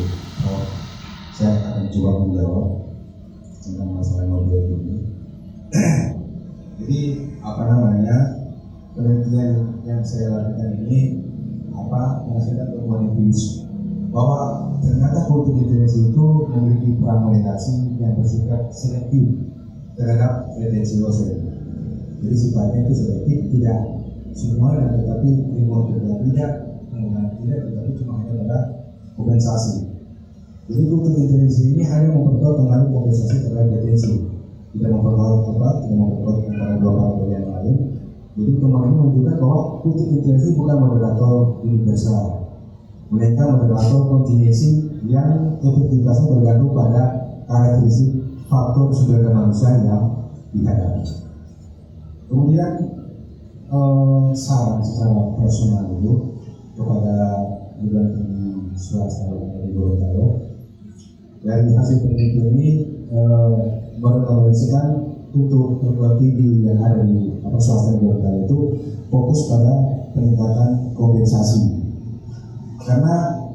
Saya akan coba menjawab tentang masalah model ini. Jadi penelitian yang saya lakukan ini menghasilkan temuan empiris bahwa ternyata kultur literasi itu memiliki peran moderasi yang bersifat selektif terhadap retensi dosen. Jadi sifatnya itu selektif, tidak semua, dan tetapi lingkungan kerja tidak, tetapi cuma hanya pada kompensasi. Jadi kultur literasi ini hanya memperkuat pengaruh kompensasi terhadap retensi. tidak memperkuat antara dua partai yang lain. Jadi temuan ini menunjukkan bahwa kultur integritas bukan moderator universal, mereka moderator kontinuasi yang efektivitasnya bergantung pada karakteristik faktor sumber daya manusia yang dihadapi. Kemudian saran secara personal itu kepada perguruan tinggi swasta di Gorontalo. Dari hasil penelitian ini merekomendasikan untuk perguruan tinggi yang ada di swasta di Gorontalo itu fokus pada peningkatan kompensasi, karena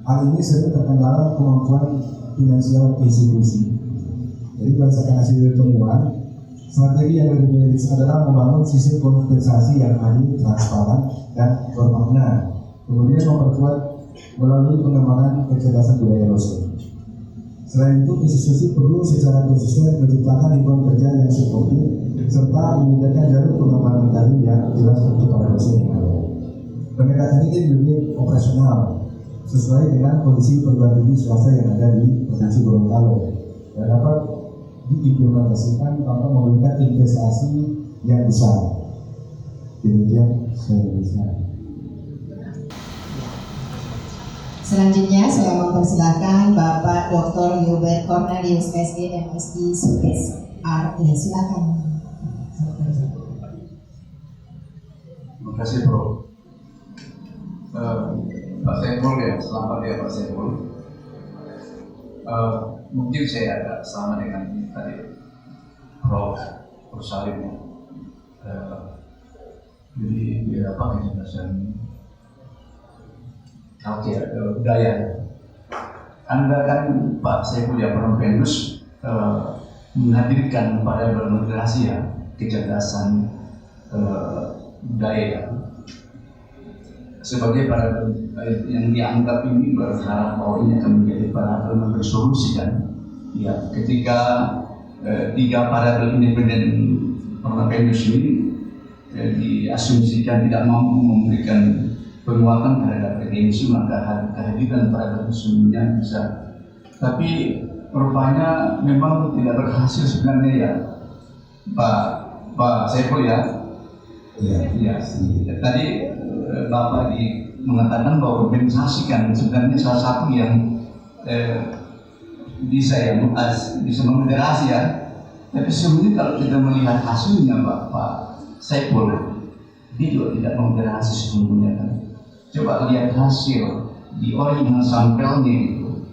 hal ini sering terkendala kemampuan finansial institusi. Jadi berdasarkan hasil temuan, strategi yang lebih realistis adalah membangun sistem kompensasi yang adil, transparan, dan bermakna. Kemudian memperkuat melalui pengembangan kecerdasan budaya dosen. Selain itu, institusi perlu secara konsisten menciptakan lingkungan kerja yang suportif serta menyediakan jalur pengembangan karir yang jelas untuk para dosen yang ada. Pendekatan ini lebih operasional sesuai dengan kondisi perguruan tinggi swasta yang ada di Provinsi Gorontalo dan dapat diimplementasikan tanpa memberikan investasi yang besar. Demikian saya bisa. Selanjutnya saya mempersilakan Bapak Dr. Hubert Cornelius SE MSc Sukses RE. Silakan. Terima kasih Bro. Pak Saiful ya, selamat ya Pak Saiful. Mungkin saya agak sama dengan tadi Prof. Salim ya. Jadi dia apa kecerdasan budaya. Anda kan Pak Saiful ya Prompendus menghadirkan pada bermoderasi ya kecerdasan budaya ya. Sebagai para yang dianggap ini berharap bahwa ini akan menjadi variabel bersolusi kan ya, ketika tiga variabel independen Prompendus ini diasumsikan tidak mampu memberikan penguatan terhadap retensi, maka kehadiran variabel sesungguhnya bisa, tapi rupanya memang tidak berhasil sebenarnya ya Pak Saiful ya. Ya. Tadi Bapak mengatakan bahwa kompensasi kan sebenarnya salah satu yang bisa memoderasi ya. Tapi sebenarnya kalau kita melihat hasilnya Pak Saiful, dia juga tidak memoderasi sesungguhnya kan. Coba lihat hasil di original sampelnya itu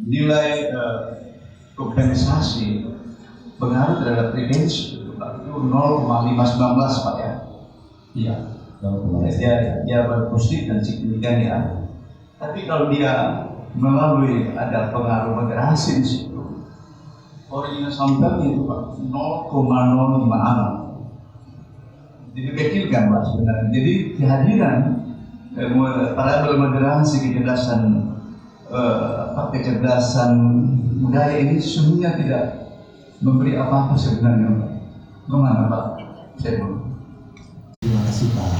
nilai kompensasi pengaruh terhadap retensi itu 0,519 Pak ya. Iya. Dia berpositif dan signifikan ya. Tapi kalau dia melalui ada pengaruh moderasi di situ, original sampelnya itu Pak 0,056. Jadi kecil kan Pak sebenarnya. Jadi kehadiran variabel moderasi kecerdasan budaya ini sesungguhnya tidak memberi apa-apa sebenarnya Pak. Bagaimana Pak? Terima kasih Pak.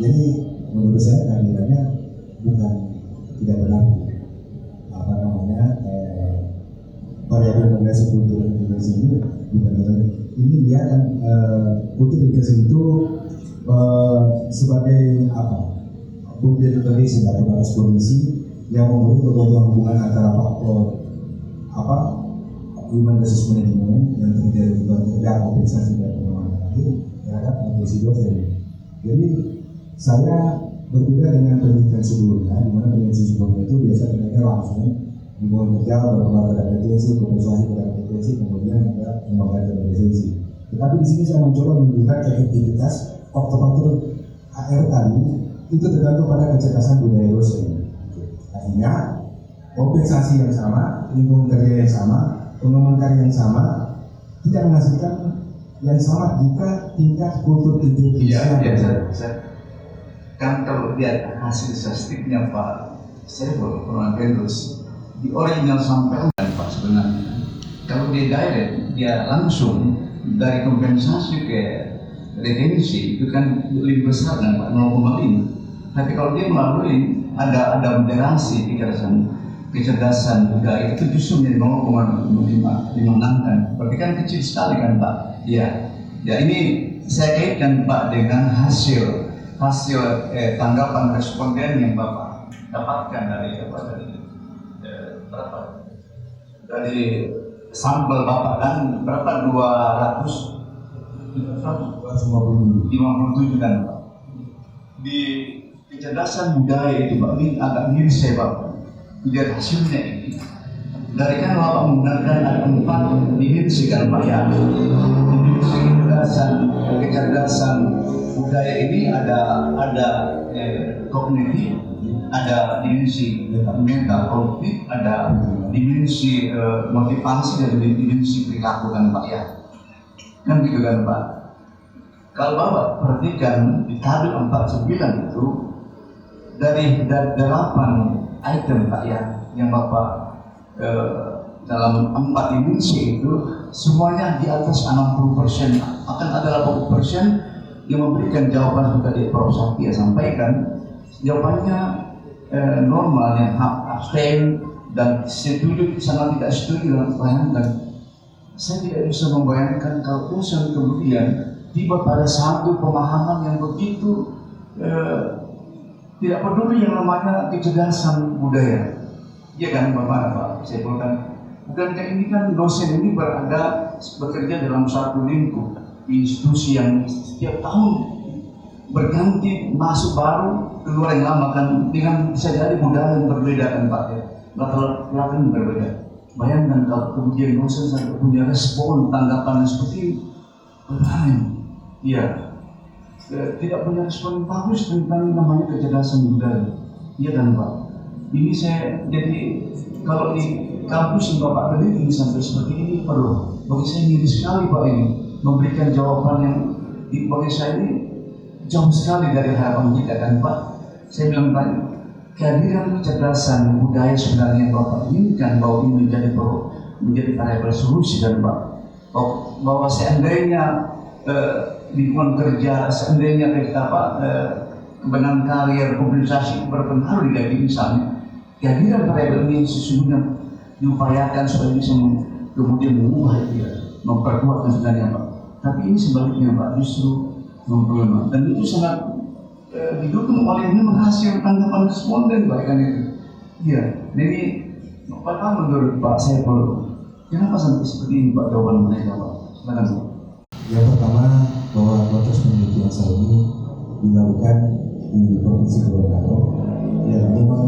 Jadi menurut saya kehadirannya bukan tidak berlaku variabel moderasi kultur Indonesia ini bukan ini dia kan kultur Indonesia itu sebagai kultur Indonesia sebagai batas kondisi yang memberi kebutuhan hubungan antara faktor human resource management yang terjadi di kerja kompensasi dan pengembangan karir terhadap profesi dosen. Jadi saya berbeda dengan penelitian sebelumnya, di mana penelitian sebelumnya itu biasa penelitian langsung hubungan kerja berpengaruh terhadap retensi, kompensasi terhadap retensi, kemudian ada pengembangan terhadap retensi. Tetapi di sini saya mencoba menunjukkan efektivitas faktor-faktor HR tadi itu tergantung pada kecerdasan budaya dosen. Artinya kompensasi yang sama, lingkungan kerja yang sama, pengembangan karya yang sama tidak menghasilkan yang sama jika tingkat kultur integritas. Iya, kan kalau lihat hasil statistiknya Pak Saiful Prompendus di original sampel kan Pak sebenarnya kalau dia direct dia langsung dari kompensasi ke retensi itu kan lebih besar kan Pak 0,5. Tapi kalau dia melalui ada moderasi kecerdasan kecerdasan budaya itu justru menjadi 0,56 berarti kan kecil sekali kan Pak. Ya, ya ini saya kaitkan Pak dengan hasil tanggapan responden yang Bapak dapatkan dari berapa dari sampel Bapak kan berapa 257 kan Pak. Di kecerdasan budaya itu Pak, ini agak miris saya Bapak. Lihat hasilnya ini. Dari kan Bapak menggunakan ada 4 dimensi kan Pak ya. Dimensi kecerdasan budaya ini ada kognitif, ada dimensi mental kognitif, ada dimensi motivasi dan dimensi perilaku kan Pak ya. Kan gitu kan Pak. Kalau Bapak perhatikan di tabel 49 itu dari 8 item Pak ya yang Bapak dalam 4 dimensi itu semuanya di atas 60%. Akan ada 80% yang memberikan jawaban sudah di Prof. Sakti sampaikan. Jawabannya normal, yang abstain dan setuju sangat tidak setuju dalam bayangkan. Saya tidak bisa membayangkan kalau dosen kemudian tiba pada satu pemahaman yang begitu tidak peduli yang namanya kecerdasan budaya. Iya kan Bapak Pak? Saya bilang bukankah ini kan dosen ini bekerja dalam satu lingkup institusi yang setiap tahun berganti, masuk baru, keluar yang lama kan, dengan bisa jadi budaya yang berbeda kan Pak ya, latar belakang berbeda. Bayangkan kalau kemudian dosen sampai punya respon tanggapan seperti ini, bagaimana? Iya, tidak punya respon yang bagus tentang namanya kecerdasan budaya. Iya kan Pak? Ini saya jadi kalau di kampus yang Bapak berdiri sampai seperti ini, perlu bagi saya miris sekali Pak ini memberikan jawaban yang bagi saya ini jauh sekali dari harapan kita kan Pak. Saya bilang Pak, kehadiran kecerdasan budaya sebenarnya yang Bapak inginkan bahwa ini menjadi variabel solusi dan Pak, bahwa seandainya lingkungan kerja, seandainya kebenaran karier, publikasi berpengaruh di diri misalnya, kehadiran variabel ini sesungguhnya diupayakan supaya bisa kemudian mengubah itu ya, memperkuat sebenarnya Pak. Tapi ini sebaliknya Pak, justru memperlemah, dan itu sangat didukung oleh ini menghasil tanggapan responden Pak kan itu. Iya, jadi apa menurut Pak saya perlu kenapa sampai seperti ini Pak jawaban mereka Pak? Silakan Pak. Yang pertama bahwa proses penelitian saya ini dilakukan di Provinsi Gorontalo yang memang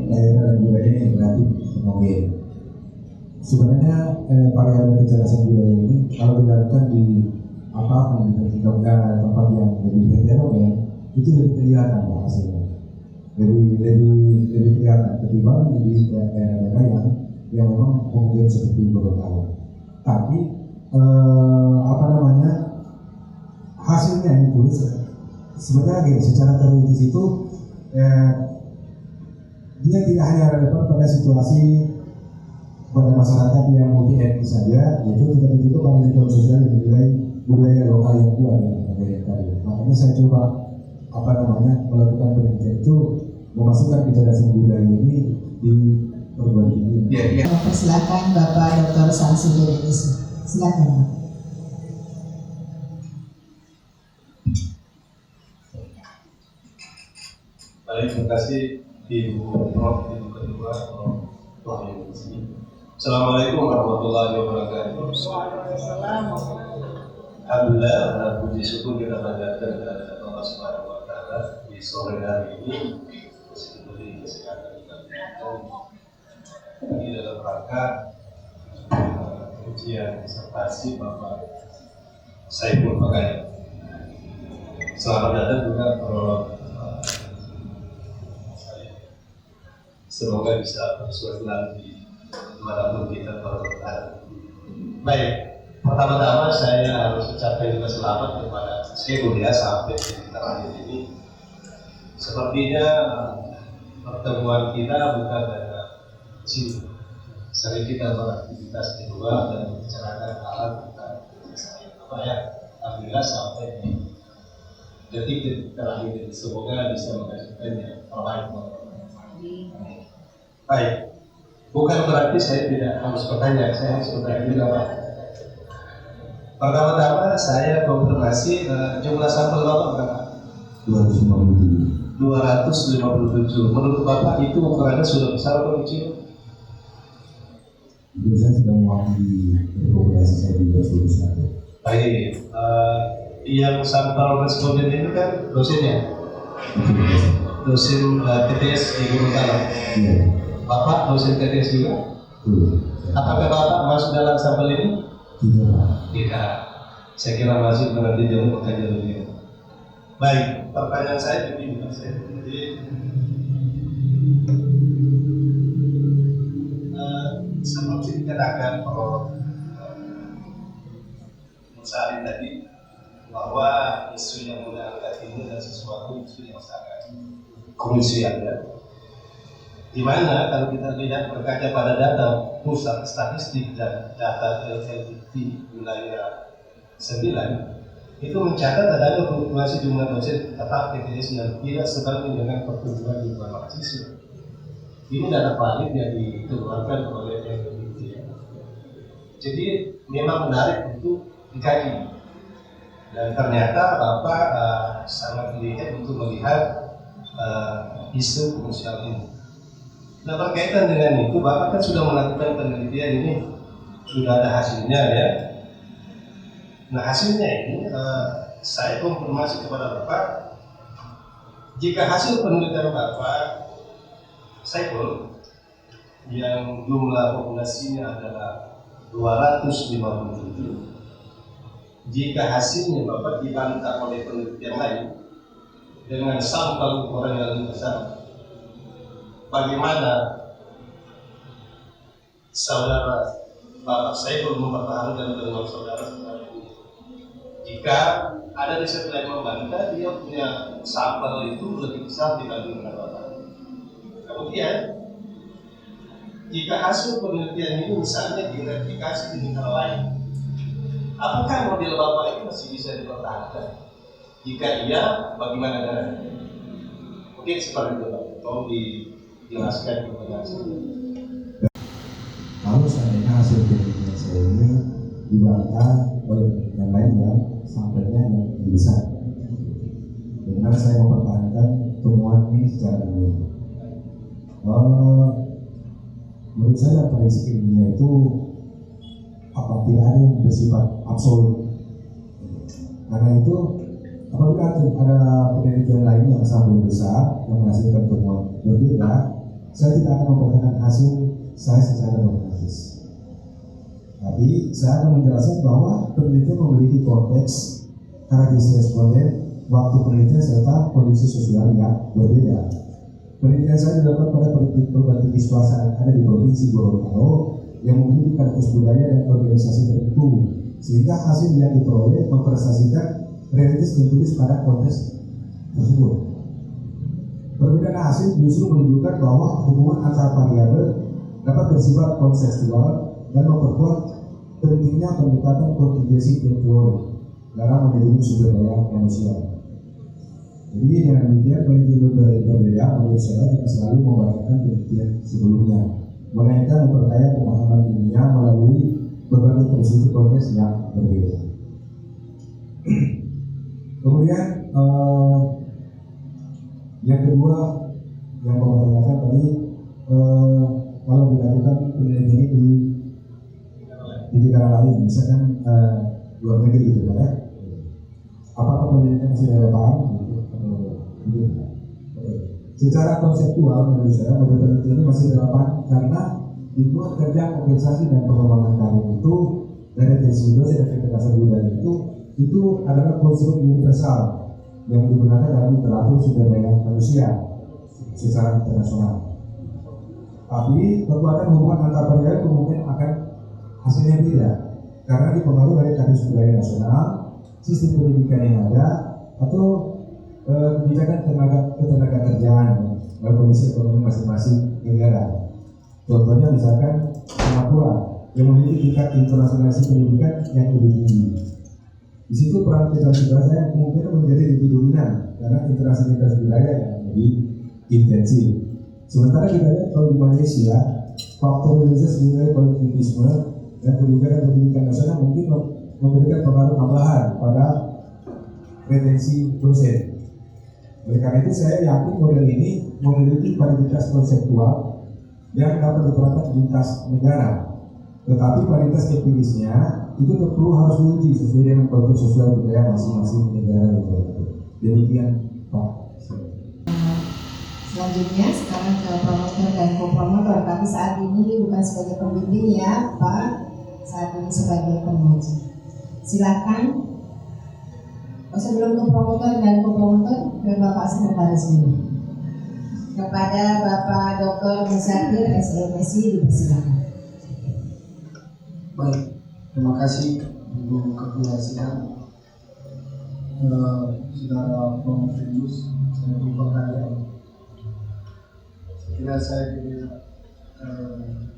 daerah dan budayanya yang relatif homogen. Sebenarnya variabel kecerdasan budaya ini kalau dilakukan di tempat yang lebih heterogen itu lebih kelihatan Pak hasilnya, lebih kelihatan ketimbang di daerah-daerah yang memang homogen seperti Gorontalo. Tapi hasilnya itu sebenarnya secara teoritis itu dia tidak hanya relevan pada situasi pada masyarakat yang multi etnis saja, tetapi juga pada lingkungan sosial yang menilai budaya lokal yang kuat yang tadi. Makanya saya coba melakukan penelitian itu memasukkan kecerdasan budaya ini di perguruan tinggi. Silakan Bapak Dr. Samsudin Isi. Silakan. Baik, terima kasih Ibu Prof, Ibu Ketua, Prof Isi. Assalamualaikum warahmatullahi wabarakatuh. Alhamdulillah, puji syukur kita panjatkan kepada Allah Subhanahu wa Ta'ala di sore hari ini, diberi kesehatan dan ini dalam rangka ujian disertasi Bapak Saiful Fakaya. Selamat datang juga Prof. Semoga bisa bersuara di manapun kita berada. Baik, pertama-tama saya harus ucapkan juga selamat kepada Syekh Budia sampai di terakhir ini. Sepertinya pertemuan kita bukan hanya sini. Sering kita beraktivitas di luar dan membicarakan hal tentang ya. Alhamdulillah sampai di detik terakhir ini. Semoga bisa menghasilkan yang terbaik. Baik, bukan berarti saya tidak harus bertanya, saya harus bertanya juga Pak. Pertama-tama saya konfirmasi jumlah sampel Bapak berapa? 257. 257. Menurut Bapak itu ukurannya sudah besar atau kecil? Itu saya sudah mewakili rekomendasi saya di 2021. Baik, yang sampel responden ini kan dosennya? Dosen TTS di Gorontalo. Iya. Bapak dosen TTS juga? Apakah Bapak masuk dalam sampel ini? Tidak. Tidak. Saya kira masuk berarti jauh kajian beliau. Baik, pertanyaan saya begini, Mas. Seperti dikatakan Prof. Musari tadi, bahwa isu yang mudah angkat ini adalah sesuatu isu yang sangat krusial ya. Di mana kalau kita lihat berkaca pada data pusat statistik dan data LLDT wilayah 9 itu mencatat adanya fluktuasi jumlah dosen tetap TTS yang tidak sebanding dengan pertumbuhan jumlah mahasiswa. Ini data valid yang dikeluarkan oleh LLDT ya. Jadi memang menarik untuk dikaji. Dan ternyata Bapak sangat lihat untuk melihat isu krusial ini. Nah berkaitan dengan itu, Bapak kan sudah melakukan penelitian ini, sudah ada hasilnya ya. Nah hasilnya ini saya konfirmasi kepada Bapak, jika hasil penelitian Bapak, Saiful, yang jumlah populasinya adalah 257, jika hasilnya Bapak dibantah oleh penelitian lain dengan sampel ukuran yang lebih besar, bagaimana saudara Bapak Saiful mempertahankan dengan saudara ini? Jika ada riset lain membantah, dia punya sampel itu lebih besar dibanding dengan Bapak. Kemudian, jika hasil penelitian ini misalnya direplikasi di negara lain, apakah model Bapak ini masih bisa dipertahankan? Jika iya, bagaimana caranya? Mungkin seperti itu Pak. Tolong dijelaskan kepada saya. Kalau seandainya hasil penelitian saya ini dibantah oleh yang lain yang sampelnya yang lebih besar, dengan saya mempertahankan temuan ini secara ilmiah. Menurut saya prinsip ilmiah itu tidak ada yang bersifat absolut. Karena itu apabila ada penelitian lain yang sampel besar yang menghasilkan temuan berbeda, saya tidak akan mempertahankan hasil saya secara dogmatis. Tapi saya akan menjelaskan bahwa penelitian memiliki konteks, karakteristik responden, waktu penelitian serta kondisi sosial yang berbeda. Penelitian saya dilakukan pada perguruan tinggi swasta yang ada di Provinsi Gorontalo yang memiliki karakteristik budaya dan organisasi tertentu, sehingga hasil yang diperoleh mempresentasikan realitas ditulis pada konteks tersebut. Perbedaan hasil justru menunjukkan bahwa hubungan antar variabel dapat bersifat kontekstual dan memperkuat pentingnya pendekatan kontingensi teori dalam manajemen sumber daya manusia. Jadi dengan demikian penelitian berbeda menurut saya tidak selalu membatalkan penelitian sebelumnya, melainkan memperkaya pemahaman ilmiah melalui berbagai prinsip konteks yang berbeda. Kemudian yang kedua yang Bapak tanyakan tadi, kalau dilakukan penelitian ini di negara lain, misalkan luar negeri gitu ya, apakah penelitian masih relevan? Secara konseptual menurut saya model penelitian ini masih relevan karena dibuat kerja kompensasi dan pengembangan karir itu dari tersebut dan kecerdasan budaya itu adalah konstruk universal yang digunakan dalam literatur sumber daya manusia secara internasional. Tapi kekuatan hubungan antar variabel kemungkinan akan hasilnya beda karena dipengaruhi oleh karakteristik budaya nasional, sistem pendidikan yang ada, atau kebijakan ketenaga kerjaan dan kondisi ekonomi masing-masing negara. Contohnya misalkan Singapura yang memiliki tingkat internasionalisasi pendidikan yang lebih tinggi. Di situ peran literasi bahasa yang kemungkinan menjadi lebih dominan karena internasionalitas wilayah yang lebih intensif. Sementara kita lihat kalau di Malaysia, faktor religius nilai kolektivisme dan kebijakan pendidikan nasional mungkin memberikan pengaruh tambahan pada retensi dosen. Oleh karena itu saya yakin model ini memiliki validitas konseptual yang dapat diterapkan di lintas negara. Tetapi validitas empirisnya itu perlu harus diuji sesuai dengan konteks sosial budaya masing-masing negara. Demikian Pak. Selanjutnya sekarang ke promotor dan kopromotor, tapi saat ini bukan sebagai pembimbing ya Pak, saat ini sebagai penguji. Silakan. Sebelum ke promotor dan kopromotor, ke Bapak Sekretaris dulu. Kepada Bapak Dr. Muzakir SMSI dipersilakan. Baik, terima kasih Ibu Ketua Sidang, Saudara Promotorius, saya berkali. Saya kira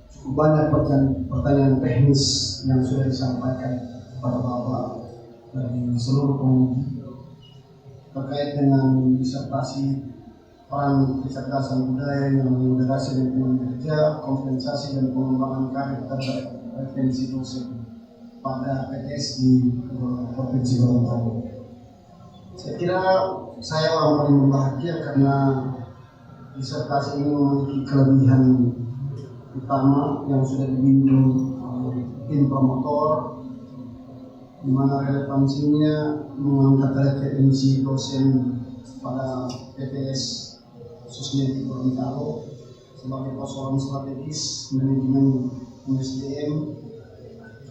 cukup banyak pertanyaan teknis yang sudah disampaikan kepada Bapak dari seluruh penguji terkait dengan disertasi peran kecerdasan budaya yang moderasi lingkungan kerja, kompensasi dan pengembangan karir terhadap retensi dosen pada PTS di Provinsi Gorontalo. Saya kira saya orang paling berbahagia karena disertasi ini memiliki kelebihan utama yang sudah dibimbing tim promotor, di mana relevansinya mengangkat referensi dosen pada PTS khususnya di Gorontalo sebagai persoalan strategis manajemen SDM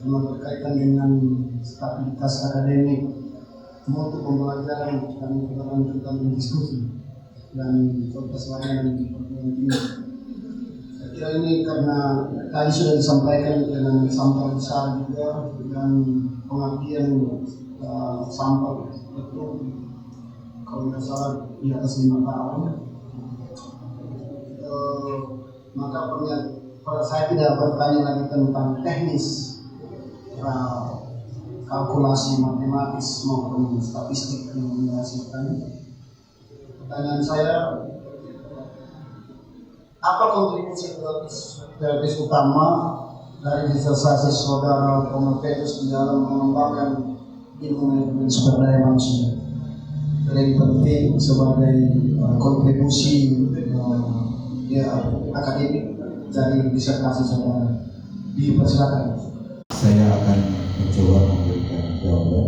yang berkaitan dengan stabilitas akademik, mutu pembelajaran dan keberlanjutan diskusi dan kualitas layanan di perguruan tinggi. Saya kira ini karena tadi sudah disampaikan dengan sampel besar juga dan pengabdian sampel itu kalau tidak salah di atas 5 tahun. Maka saya tidak bertanya lagi tentang teknis kalkulasi matematis maupun statistik yang menghasilkan. Pertanyaan saya, apa kontribusi teoritis utama dari disertasi saudara Prometheus di dalam mengembangkan ilmu manajemen sumber daya manusia? Lebih penting sebagai kontribusi akademik dari disertasi saudara. Dipersilakan. Saya akan mencoba memberikan jawaban.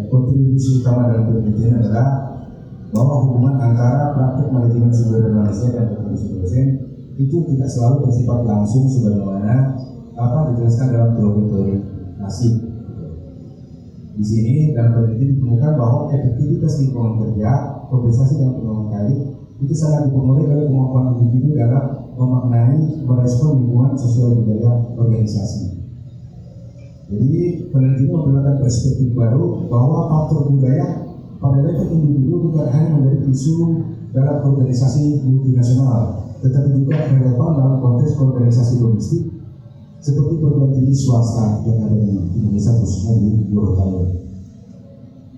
Kontribusi utama dalam penelitian adalah bahwa hubungan antara praktek manajemen sumber daya manusia dan kontribusi dosen itu tidak selalu bersifat langsung sebagaimana dijelaskan dalam teori-teori klasik. Di sini dalam penelitian ditemukan bahwa efektivitas lingkungan kerja, kompensasi dan pengembangan karir itu sangat dipengaruhi oleh kemampuan individu dalam memaknai merespon lingkungan sosial budaya organisasi. Jadi penelitian memperlihatkan perspektif baru bahwa faktor budaya pada level individu bukan hanya menjadi isu dalam organisasi multinasional, tetapi juga relevan dalam konteks organisasi domestik seperti perguruan tinggi swasta yang ada di Indonesia khususnya di Gorontalo.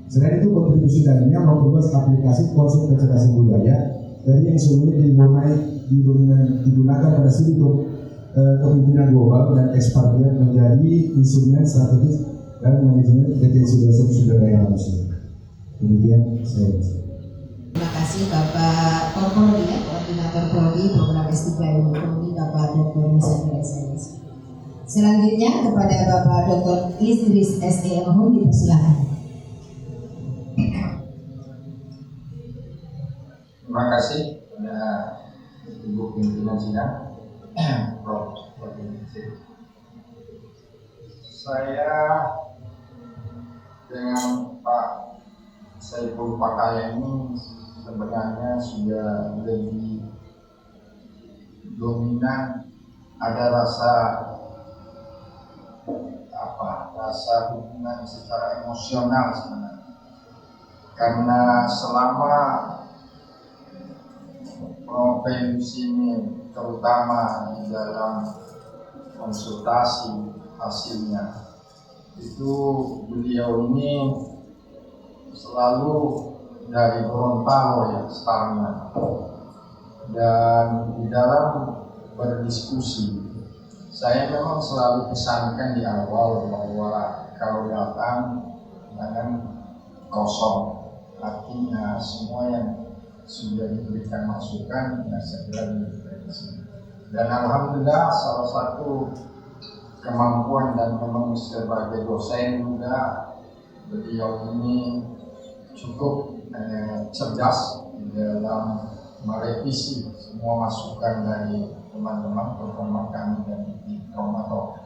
Selain itu kontribusi lainnya memperluas aplikasi konsep kecerdasan budaya dari yang sebelumnya digunakan pada studi kepemimpinan global dan ekspatriat menjadi instrumen strategis dalam manajemen retensi dosen sumber daya manusia. Demikian saya. Terima kasih Bapak Korprodi, Koordinator Prodi Program S3 Ilmu Ekonomi, Bapak Dr. Muzakir SMSI. Selanjutnya kepada Bapak Dr. Idris S.E. Mahmud dipersilakan. Terima kasih kepada Ibu Pimpinan Sidang, Prof. Saya dengan Pak Saiful Pakaya ini sebenarnya sudah lebih dominan, ada rasa hubungan secara emosional sebenarnya, karena selama Provinsi ini terutama di dalam konsultasi hasilnya itu beliau ini selalu dari Gorontalo ya startnya. Dan di dalam berdiskusi, saya memang selalu pesankan di awal bahwa kalau datang jangan kosong, artinya semua yang sudah diberikan masukan ya segera direvisi. Dan alhamdulillah salah satu kemampuan dan memang sebagai dosen juga beliau ini cukup cerdas di dalam merevisi semua masukan dari teman-teman terutama kami dan di Promotor.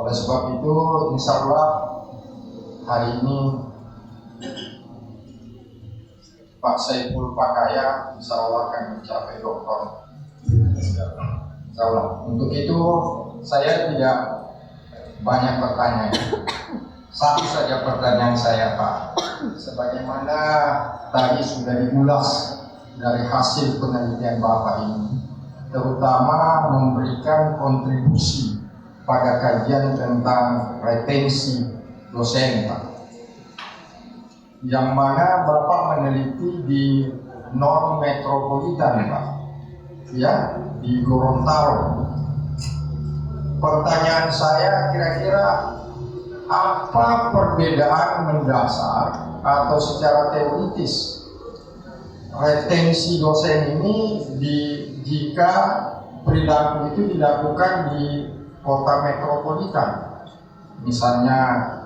Oleh sebab itu insya Allah hari ini Pak Saiful Pakaya insya Allah akan mencapai doktor. Insya Allah. Untuk itu saya tidak banyak pertanyaan. Satu saja pertanyaan saya Pak. Sebagaimana tadi sudah diulas dari hasil penelitian Bapak ini, terutama memberikan kontribusi pada kajian tentang retensi dosen Pak. Yang mana Bapak meneliti di non metropolitan Pak, ya di Gorontalo. Pertanyaan saya kira-kira apa perbedaan mendasar atau secara teoritis retensi dosen ini jika perilaku itu dilakukan di kota metropolitan, misalnya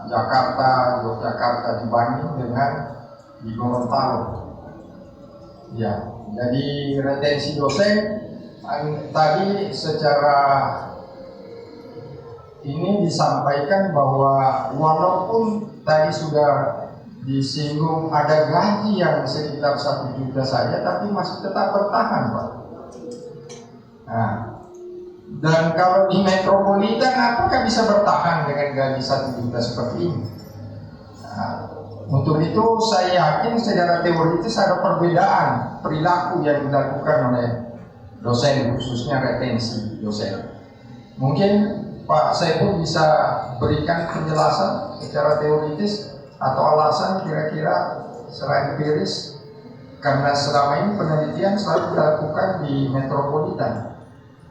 Jakarta, Yogyakarta dibanding dengan di Gorontalo. Ya, jadi retensi dosen tadi secara ini disampaikan bahwa walaupun tadi sudah disinggung ada gaji yang sekitar 1 juta saja, tapi masih tetap bertahan Pak. Nah, dan kalau di metropolitan apakah bisa bertahan dengan gaji 1 juta seperti ini? Nah, untuk itu saya yakin secara teoritis ada perbedaan perilaku yang dilakukan oleh dosen, khususnya retensi dosen. Mungkin Pak Saiful bisa berikan penjelasan secara teoritis atau alasan kira-kira selain empiris, karena selama ini penelitian selalu dilakukan di metropolitan,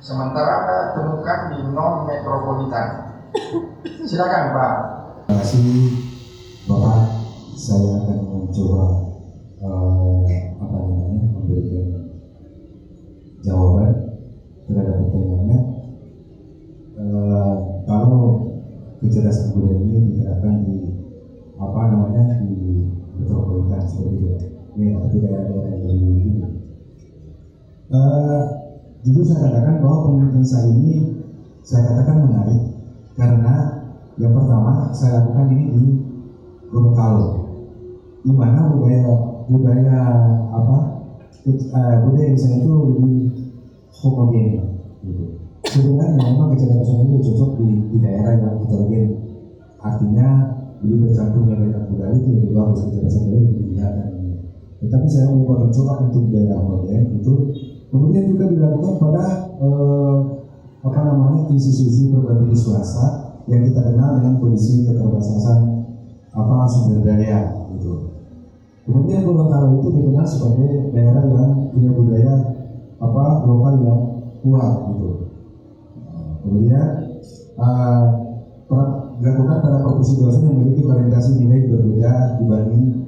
sementara Anda temukan di non metropolitan. Silakan Pak. Terima kasih Bapak. Saya akan mencoba memberikan jawaban terhadap pertanyaannya. Kalau kecerdasan budaya ini diterapkan di di metropolitan seperti itu, ya, atau daerah-daerah yang lebih tinggi. Jujur saya katakan bahwa penelitian saya ini menarik karena yang pertama saya lakukan ini di Gorontalo, di mana budaya di sana itu lebih homogen. Gitu. Sebenarnya memang kecerdasan itu cocok di daerah yang heterogen, artinya lebih bercantumnya banyak budaya itu lebih bagus, kecerdasan budaya lebih kelihatan. Tetapi saya mencoba untuk daerah homogen itu, kemudian juga dilakukan pada institusi perguruan tinggi swasta yang kita kenal dengan kondisi keterbatasan sumber daya gitu. Kemudian Gorontalo itu dikenal sebagai daerah yang punya budaya lokal yang kuat gitu. Kemudian dilakukan pada profesi dosen yang memiliki orientasi nilai berbeda dibanding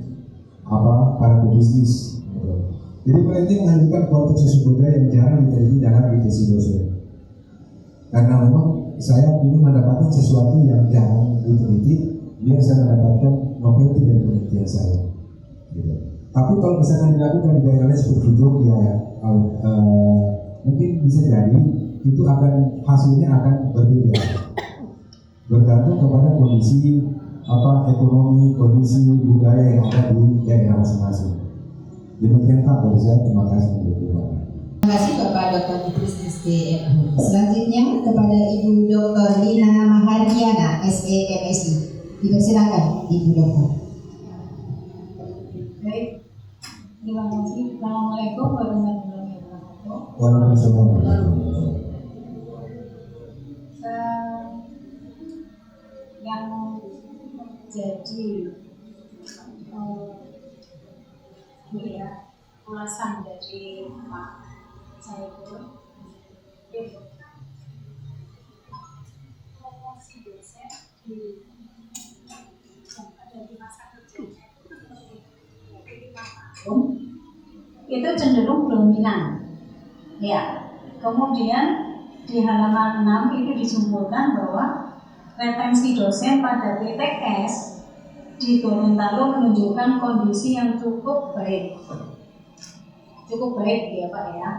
para pebisnis. Gitu. Jadi peneliti menghadirkan konteks sumber daya yang jarang diteliti dalam divisi dosen. Karena memang saya ingin mendapatkan sesuatu yang jarang diteliti, biar saya mendapatkan novelty dari penelitian saya. Gitu. Tapi kalau misalkan dilakukan di daerah lain seperti Jogja, mungkin bisa jadi itu hasilnya akan berbeda, bergantung kepada kondisi ekonomi, kondisi budaya yang ada di daerah masing-masing. Demikian Pak dari saya, terima kasih untuk Bapak. Terima kasih Bapak Dr. Idris SDM. Selanjutnya kepada Ibu Dr. Lina Mahardiana SEMSI. Dipersilakan Ibu Dr. Baik, terima kasih. Assalamualaikum warahmatullahi wabarakatuh. Waalaikumsalam. Yang jadi ya ulasan dari Pak Saiful. Promosi dosen di masa kerjanya itu cenderung dominan. Ya, kemudian di halaman 6 itu disimpulkan bahwa retensi dosen pada PTS di Gorontalo menunjukkan kondisi yang cukup baik. Cukup baik ya Pak ya.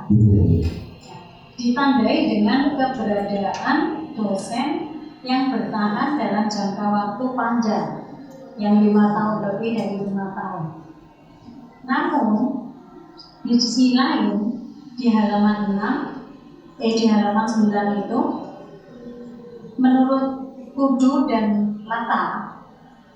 Ditandai dengan keberadaan dosen yang bertahan dalam jangka waktu panjang, yang 5 tahun, lebih dari 5 tahun. Namun di sisi lain di halaman 9 itu, menurut Kudu dan Lata,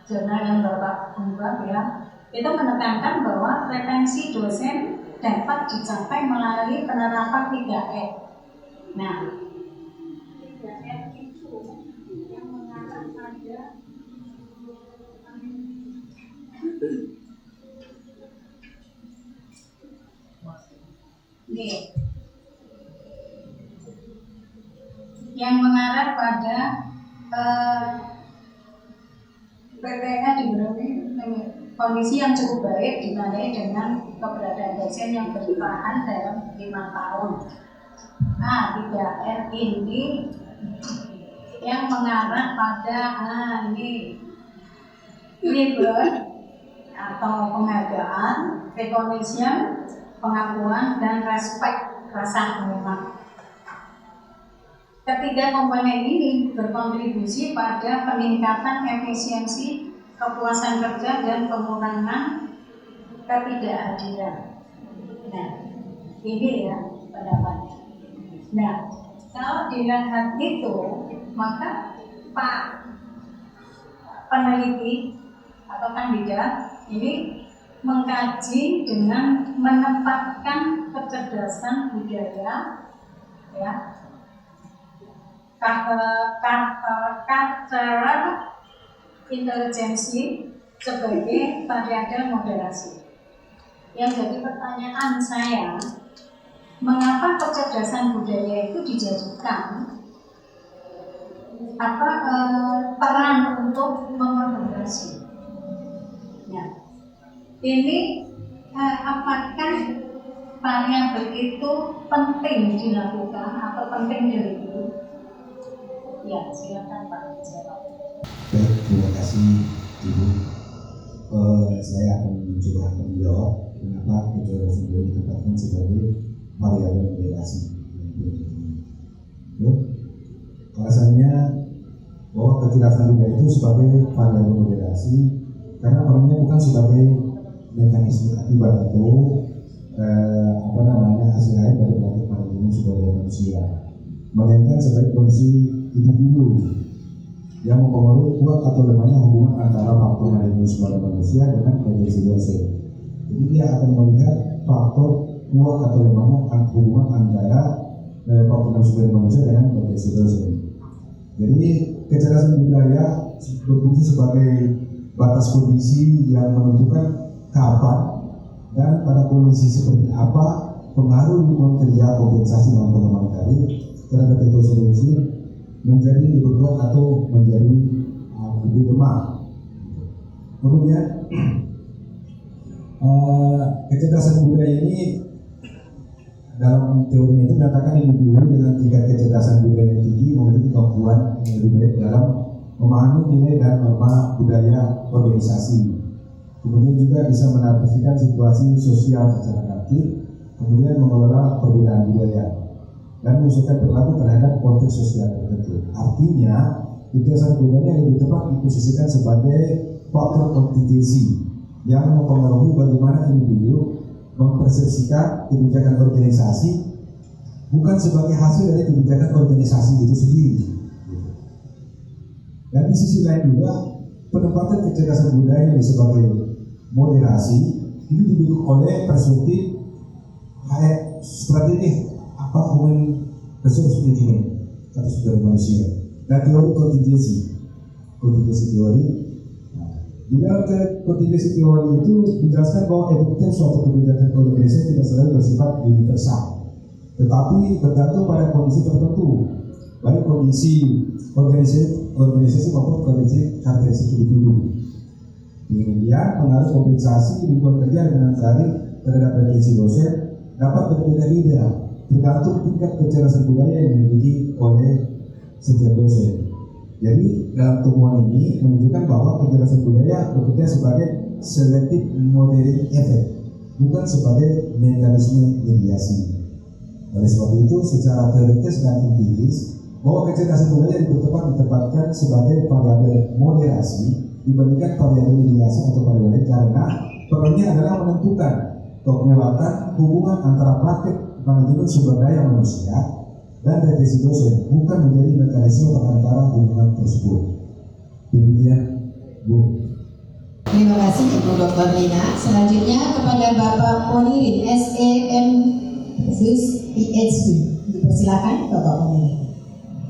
jurnal yang Bapak buat ya, itu menekankan bahwa retensi dosen dapat dicapai melalui penerapan 3R. Nah, 3R itu yang mengarah pada yang mengarah pada PTS diberi kondisi yang cukup baik ditandai dengan keberadaan dosen yang bertahan dalam 5 tahun. Nah, 3R ini yang mengarah pada ini label atau penghargaan, recognition, pengakuan, dan respect, rasa hormat. Ketiga komponen ini berkontribusi pada peningkatan efisiensi, kepuasan kerja, dan pengurangan ketidakhadiran. Nah, ini ya pendapatnya. Nah, kalau dilihat itu, maka Pak peneliti atau kandidat ini mengkaji dengan menempatkan kecerdasan budaya, ya, cultural intelijensi sebagai variabel moderasi. Yang jadi pertanyaan saya, mengapa kecerdasan budaya itu dijadikan peran untuk memoderasi? Ya. Ini apakah variabel itu penting dilakukan atau penting dilihat? Ya, silakan Pak. Baik, terima kasih Ibu. Saya akan mencoba menjawab kenapa kecerdasan budaya ditempatkan sebagai variabel moderasi. Alasannya bahwa kecerdasan budaya itu sebagai variabel moderasi karena perannya bukan sebagai mekanisme akibat atau hasil akhir dari praktik manajemen sumber daya manusia, melainkan sebagai kondisi individu yang mempengaruhi kuat atau lemahnya hubungan antara faktor manajemen sumber daya manusia dengan potensi dosen. Jadi dia akan melihat faktor kuat atau lemahnya hubungan antara faktor sumber daya manusia dengan potensi dosen. Jadi kecerdasan budaya berfungsi sebagai batas kondisi yang menentukan kapan dan pada kondisi seperti apa pengaruh lingkungan kerja, kompensasi dan pengembangan karir terhadap dosen menjadi lebih kuat atau menjadi lebih lemah. Kemudian kecerdasan budaya ini dalam teorinya itu menyatakan individu dengan tingkat kecerdasan budaya yang tinggi memiliki kemampuan yang lebih baik dalam memahami nilai dan norma budaya organisasi. Kemudian juga bisa menafsirkan situasi sosial secara aktif, kemudian mengelola perbedaan budaya dan menyesuaikan perilaku terhadap konteks sosial tertentu. Artinya, kecerdasan budaya yang lebih tepat diposisikan sebagai faktor kontingensi yang mempengaruhi bagaimana individu mempersepsikan kebijakan organisasi bukan sebagai hasil dari kebijakan organisasi itu sendiri. Dan di sisi lain juga penempatan kecerdasan budaya ini sebagai moderasi ini didukung oleh perspektif strategi human resource management atau sumber manusia dan teori kontingensi teori. Di dalam kontingensi teori itu dijelaskan bahwa efektif suatu kebijakan organisasi tidak selalu bersifat universal, tetapi bergantung pada kondisi tertentu, baik kondisi organisasi maupun kondisi karakteristik individu. Kemudian pengaruh kompensasi lingkungan kerja dengan tarik terhadap retensi dosen dapat berbeda-beda tergantung tingkat kecerdasan budaya yang dimiliki oleh setiap dosen. Jadi dalam temuan ini menunjukkan bahwa kecerdasan budaya bekerja sebagai selective moderating effect, bukan sebagai mekanisme mediasi. Oleh sebab itu, secara teoritis dan empiris, bahwa kecerdasan budaya ditempatkan sebagai variabel moderasi dibandingkan variabel mediasi atau variabel karena perannya adalah menentukan kekuatan hubungan antara praktik manajemen sumber daya manusia dan retensi dosen, bukan menjadi mekanisme perantara hubungan tersebut. Demikian, Bu. Terima kasih Ibu Dr. Lina. Selanjutnya kepada Bapak Ponirin SEM PhD. Dipersilakan Bapak Ponirin.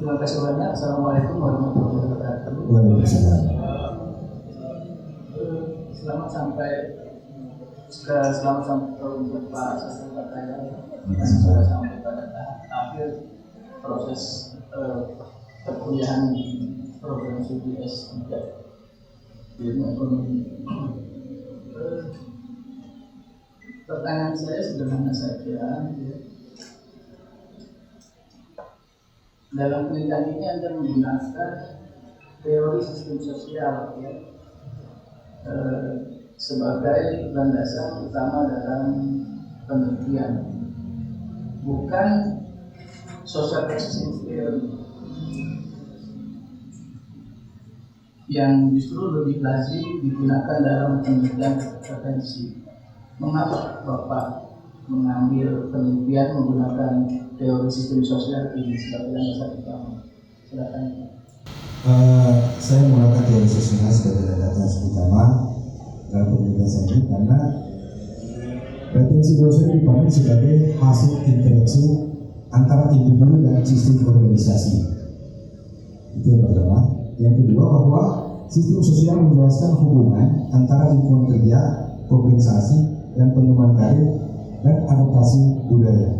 Terima kasih banyak. Assalamualaikum warahmatullahi wabarakatuh. Waalaikumsalam. Selamat sampai untuk Pak Sastri Pataya. Sudah sampai pada tahap akhir proses perkuliahan program studi S3 ilmu ekonomi. Pertanyaan saya sederhana saja. Dalam penelitian ini Anda menggunakan teori sistem sosial sebagai landasan utama dalam penelitian, bukan social existence theory yang justru lebih lazim digunakan dalam penelitian referensi. Mengapa Bapak mengambil penelitian menggunakan teori sistem sosial ini sebagai landasan utama? Silakan. Saya menggunakan teori sosial sebagai landasan utama dalam penelitian saya ini karena retensi dosen dipandang sebagai hasil interaksi antara individu dan sistem organisasi. Itu yang pertama. Yang kedua, bahwa sistem sosial menjelaskan hubungan antara lingkungan kerja, kompensasi, dan pengembangan karir dan adaptasi budaya.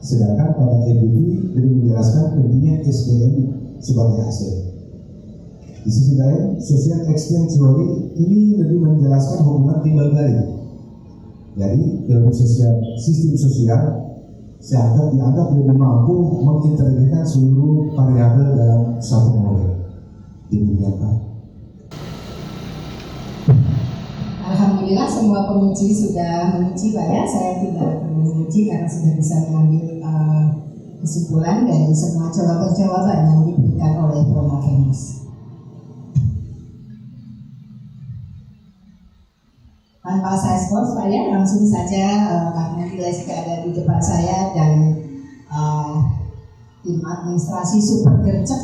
Sedangkan pada EBT lebih menjelaskan pentingnya SDM sebagai hasil. Di sisi lain, social exchange theory ini lebih menjelaskan hubungan timbal balik. Jadi, teori sosial, sistem sosial dianggap lebih mampu mengintegrasikan seluruh variabel dalam satu model. Demikian, Pak. Alhamdulillah semua penguji sudah menguji Pak ya. Saya tidak perlu menguji karena sudah bisa mengambil kesimpulan dari semua jawaban-jawaban yang diberikan oleh Prof. Kemus. Tanpa saya skor, saya langsung saja karena nilai sudah ada di depan saya dan tim administrasi super gercep,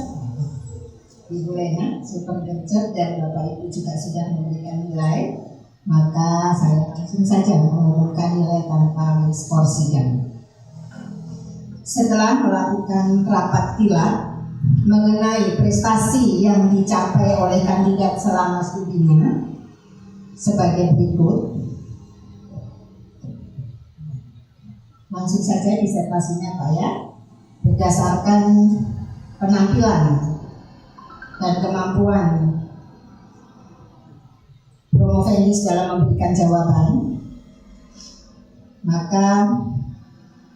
Ibu Lena super gercep dan Bapak Ibu juga sudah memberikan nilai, maka saya langsung saja mengumumkan nilai tanpa skor sidang. Setelah melakukan rapat tilat mengenai prestasi yang dicapai oleh kandidat selama studinya sebagai berikut. Langsung saja disertasinya Pak ya. Berdasarkan penampilan dan kemampuan Prof. Fenis dalam memberikan jawaban, maka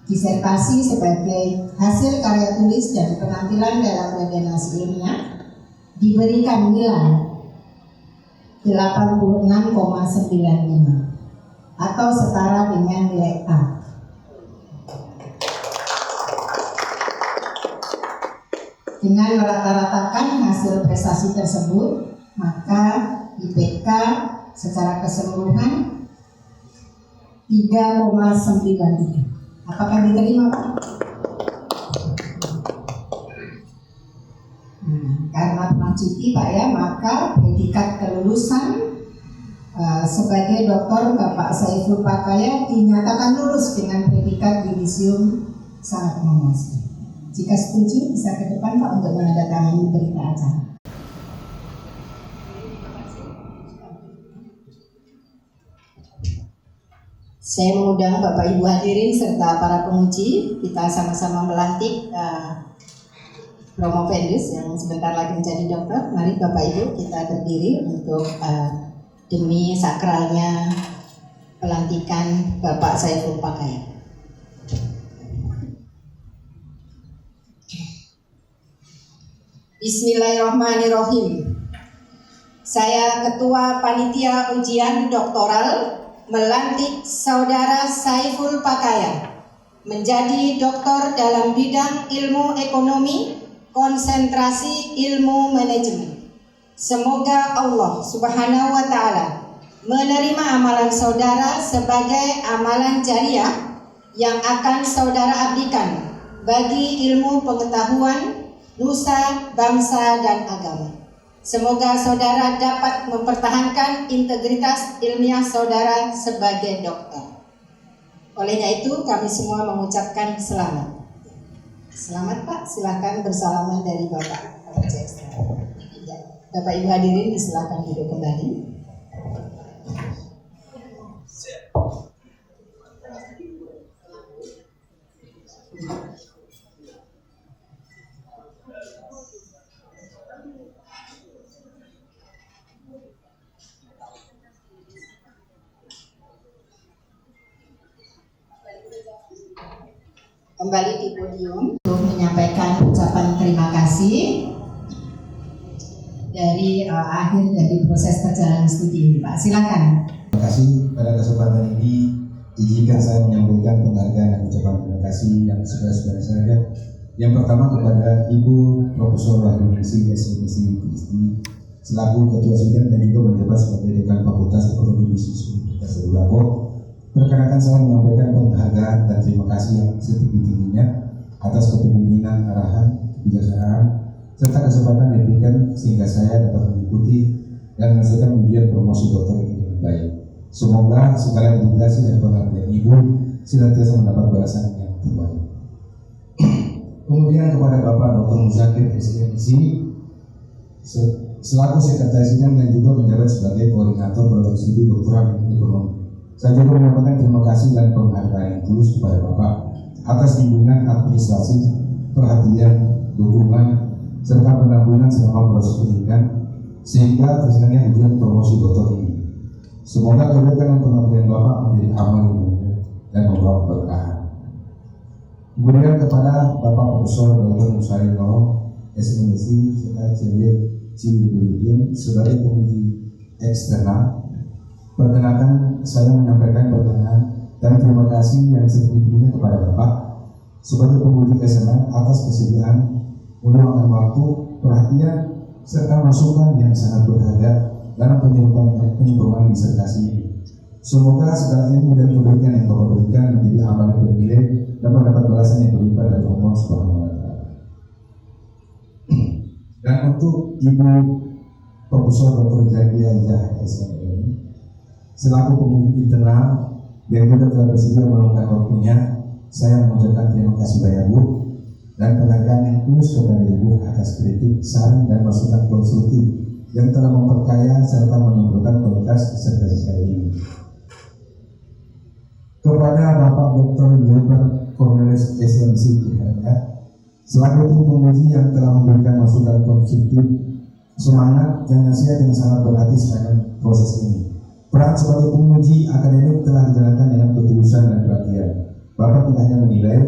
disertasi sebagai hasil karya tulis dan penampilan dalam redenasi ilmiah diberikan nilai 86,95 atau setara dengan nilai A. Dengan merata-ratakan hasil prestasi tersebut, maka IPK secara keseluruhan 3,93. Apakah diterima, Pak? Karena pernah cuti Pak ya, maka predikat kelulusan sebagai doktor Bapak Saiful Pakaya dinyatakan lulus dengan predikat yudisium sangat memuaskan. Jika setuju bisa ke depan Pak untuk menandatangani berita acara. Saya mengundang Bapak Ibu hadirin serta para penguji, kita sama-sama melantik promovendus yang sebentar lagi menjadi dokter. Mari Bapak Ibu kita berdiri untuk demi sakralnya pelantikan Bapak Saiful Pakaian. Bismillahirrahmanirrahim. Saya Ketua Panitia Ujian Doktoral melantik Saudara Saiful Pakaian menjadi doktor dalam bidang ilmu ekonomi, konsentrasi ilmu manajemen. Semoga Allah Subhanahu wa Ta'ala menerima amalan saudara sebagai amalan jariah yang akan saudara abdikan bagi ilmu pengetahuan nusa, bangsa, dan agama. Semoga saudara dapat mempertahankan integritas ilmiah saudara sebagai dokter. Olehnya itu kami semua mengucapkan selamat. Selamat Pak, silakan bersalaman dari Bapak. Bapak Ibu hadirin silakan duduk kembali. Kembali di podium untuk menyampaikan ucapan terima kasih dari akhir dari proses perjalanan studi ini, Pak. Silakan. Terima kasih pada kesempatan ini. Izinkan saya menyampaikan penghargaan dan ucapan terima kasih yang sebenarnya saya. Yang pertama kepada Ibu Profesor Wahyuningsi SMC Kristi selaku Ketua Sidang dan juga menjabat sebagai Dekan Fakultas Ekonomi Bisnis Universitas Erlangga. Perkenalkan saya menyampaikan penghargaan dan terima kasih yang setinggi-tingginya atas kepemimpinan, arahan, kebijaksanaan, serta kesempatan yang diberikan sehingga saya dapat mengikuti dan menyelesaikan ujian promosi dokter ini dengan baik. Semoga segala dedikasi dan pengabdian Ibu senantiasa mendapat balasan yang terbaik. Kemudian kepada Bapak Dr. Muzakir SMC selaku Sekretaris Sidang dan juga menjabat sebagai Koordinator Program Studi Doktoral Ekonomi. Saya juga menyampaikan terima kasih dan penghargaan yang tulus kepada Bapak atas bimbingan administrasi, perhatian, dukungan, serta pendampingan selama proses pendidikan sehingga terselenggaranya ujian promosi dokter ini. Semoga kebaikan dan pengabdian Bapak menjadi amal hidupnya dan membawa keberkahan. Kemudian kepada Bapak Profesor Dr. Musarino SMC serta Cibudin sebagai penguji eksternal. Perkenalkan saya menyampaikan perkenalan dan terima kasih yang setinggi-tingginya kepada Bapak sebagai penguji eksternal atas kesediaan meluangkan waktu, perhatian, serta masukan yang sangat berharga dalam penyempurnaan disertasi ini. Semoga segala ilmu dan kebaikan yang Bapak berikan menjadi amal yang bernilai dan mendapat balasan yang berlipat dari Allah Subhanahu wa Ta'ala. Dan untuk Ibu Profesor Dr. Zakia Jah SMM selaku penguji internal yang juga telah bersedia meluangkan waktunya, saya mengucapkan terima kasih banyak Bu dan penghargaan yang tulus kepada Ibu atas kritik, saran dan masukan konstruktif yang telah memperkaya serta menyempurnakan kualitas disertasi saya ini. Kepada Bapak Dr. Gilbert Cornelis SMC selaku tim penguji yang telah memberikan masukan konstruktif, semangat dan nasihat yang sangat berarti sepanjang proses ini. Peran sebagai penguji akademik telah dijalankan dengan ketulusan dan perhatian. Bapak tidak hanya menilai,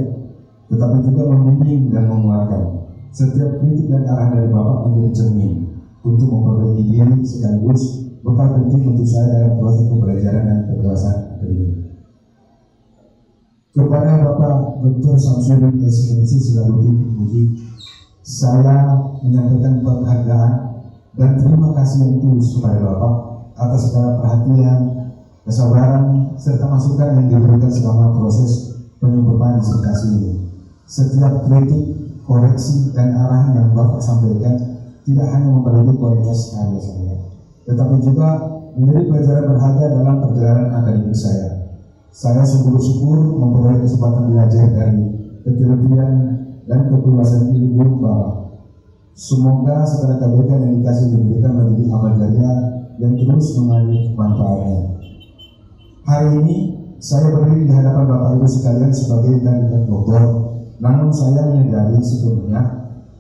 tetapi juga membimbing dan menguatkan. Setiap kritik dan arahan dari Bapak menjadi cermin untuk memperbaiki diri sekaligus bekal penting untuk saya dalam proses pembelajaran dan pendewasaan akademik. Kepada Bapak Dr. Samsudin SMC selaku tim penguji, saya menyampaikan penghargaan dan terima kasih yang tulus kepada Bapak atas segala perhatian, kesabaran, serta masukan yang diberikan selama proses penyempurnaan disertasi ini. Setiap kritik, koreksi, dan arahan yang Bapak sampaikan tidak hanya memperbaiki kualitas karya saya, tetapi juga menjadi pelajaran berharga dalam perjalanan akademik saya. Saya sungguh-sungguh memperoleh kesempatan belajar dari ketelitian dan kebebasan ilmu Bapak. Semoga segala kebaikan yang dikasih diberikan menjadi amal jariah yang terus mengalir manfaatnya. Hari ini Saya berdiri di hadapan Bapak Ibu sekalian sebagai kandidat doktor, namun saya menyadari sebelumnya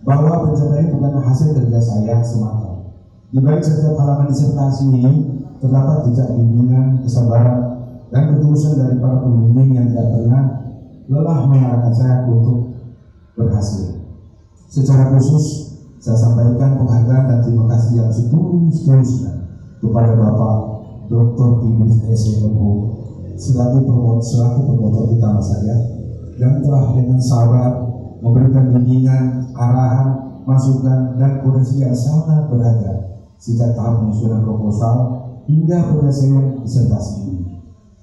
bahwa pencapaian bukan hasil kerja saya semata. Di balik setiap halaman disertasi ini terdapat jejak bimbingan, kesabaran, dan ketulusan dari para pembimbing yang tidak pernah lelah mengarahkan saya untuk berhasil. Secara khusus, saya sampaikan penghargaan dan terima kasih yang setulus-tulusnya kepada Bapak Dr. Idris SMO selaku promotor utama saya yang telah dengan sabar memberikan bimbingan, arahan, masukan, dan koreksi yang sangat berharga sejak tahap penyusunan proposal hingga penyelesaian disertasi ini.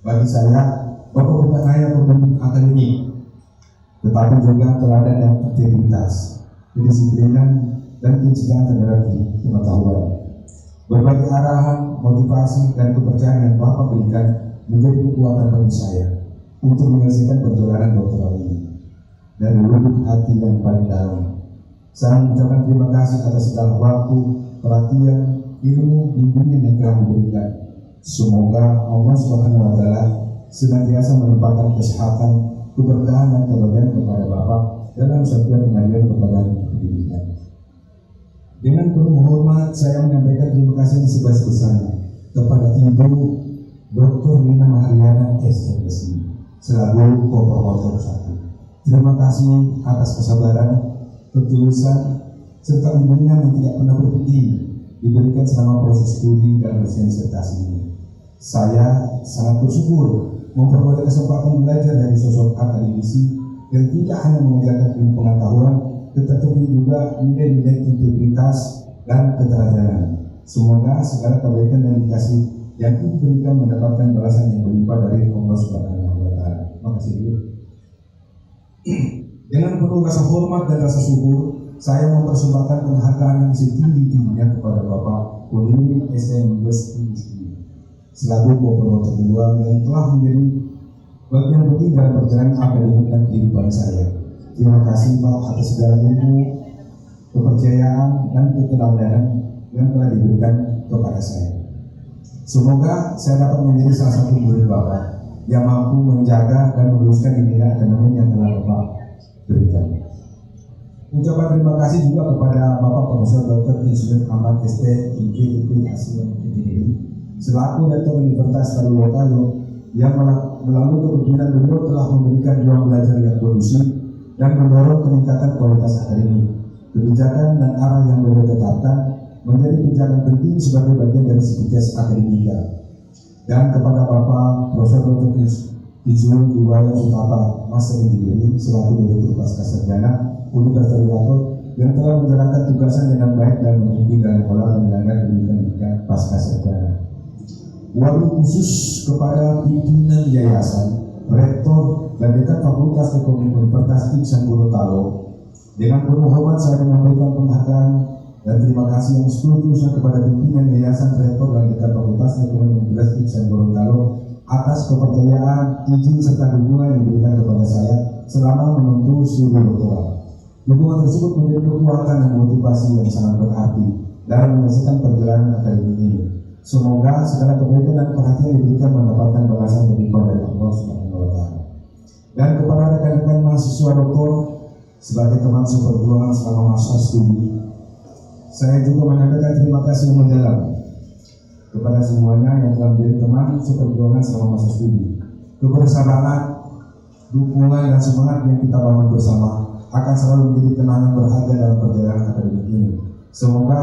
Bagi saya, Bapak bukan hanya pembimbing akademik, tetapi juga teladan dan integritas, kedisiplinan, dan kecintaan terhadap pengetahuan. Berbagai arahan, motivasi, dan kepercayaan yang Bapak berikan menjadi kekuatan bagi saya untuk menyelesaikan perjalanan doktoral ini. Dari lubuk hati yang paling dalam, saya mengucapkan terima kasih atas segala waktu, perhatian, ilmu, bimbingan yang telah diberikan. Semoga Allah Subhanahu wa Ta'ala senantiasa melimpahkan kesehatan, keberkahan, dan kebahagiaan kepada Bapak dalam setiap pengajian kepada pendidikan. Dengan penuh hormat, saya menyampaikan terima kasih sebesar-besarnya kepada Ibu Dr. Nina Mahariana SMSI selaku co-promotor 1. Terima kasih atas kesabaran, ketulusan, serta bimbingan yang tidak pernah berhenti diberikan selama proses studi dan ujian disertasi ini. Saya sangat bersyukur memperoleh kesempatan belajar dari sosok akademisi yang tidak hanya mengajarkan ilmu pengetahuan, tetapi juga nilai-nilai integritas dan keteladanan. Semoga segala kebaikan dan dikasih yang diberikan mendapatkan balasan yang berlimpah dari Allah Subhanahu wa Ta'ala. Terima kasih dulu. Dengan penuh rasa hormat dan rasa syukur, saya mempersembahkan penghargaan yang setinggi-tingginya kepada Bapak Pemimpin SMSI selaku co-promotor kedua yang telah menjadi bagian penting dalam perjalanan akademik dan kehidupan saya. Terima kasih Pak atas segala ilmu, kepercayaan, dan keteladanan yang telah diberikan kepada saya. Semoga saya dapat menjadi salah satu murid Bapak yang mampu menjaga dan meneruskan nilai akademik yang telah Bapak berikan. Ucapan terima kasih juga kepada Bapak Profesor Dr. Insinyur Ahmad ST IPIP Asia Engineering selaku Rektor Universitas Kalulokayo yang melalui kepemimpinan beliau telah memberikan ruang belajar yang kondusif dan mendorong peningkatan kualitas akademik. Kebijakan dan arah yang beliau tetapkan menjadi kebijakan penting sebagai bagian dari sivitas akademika. Dan kepada Bapak Profesor Dr. Insinyur Iwayan Sutapa Master Engineering selaku Direktur Pasca Sarjana Universitas Trisakti yang telah menjalankan tugasnya dengan baik dan memimpin dalam pola penyelenggaraan pendidikan pasca sarjana. Wabil khusus kepada pimpinan yayasan, rektor, dan dekan Fakultas Ekonomi Universitas Iksan Gorontalo. Dengan penuh hormat saya menyampaikan penghargaan dan terima kasih yang seterusnya kepada pimpinan yayasan, rektor, dan dekan Fakultas Ekonomi Universitas Iksan Gorontalo atas kepercayaan, izin, serta dukungan yang diberikan kepada saya selama menempuh studi doktoral. Dukungan tersebut menjadi kekuatan dan motivasi yang sangat berarti dalam menyelesaikan perjalanan akademik ini. Semoga segala kebaikan dan perhatian diberikan mendapatkan balasan berlimpah dari Allah Subhanahu wa Ta'ala. Dan kepada rekan-rekan mahasiswa doktor sebagai teman seperjuangan selama masa studi, saya juga menyampaikan terima kasih yang mendalam kepada semuanya yang telah menjadi teman seperjuangan selama masa studi. Kebersamaan, dukungan, dan semangat yang kita bangun bersama akan selalu menjadi kenangan berharga dalam perjalanan akademik ini. Semoga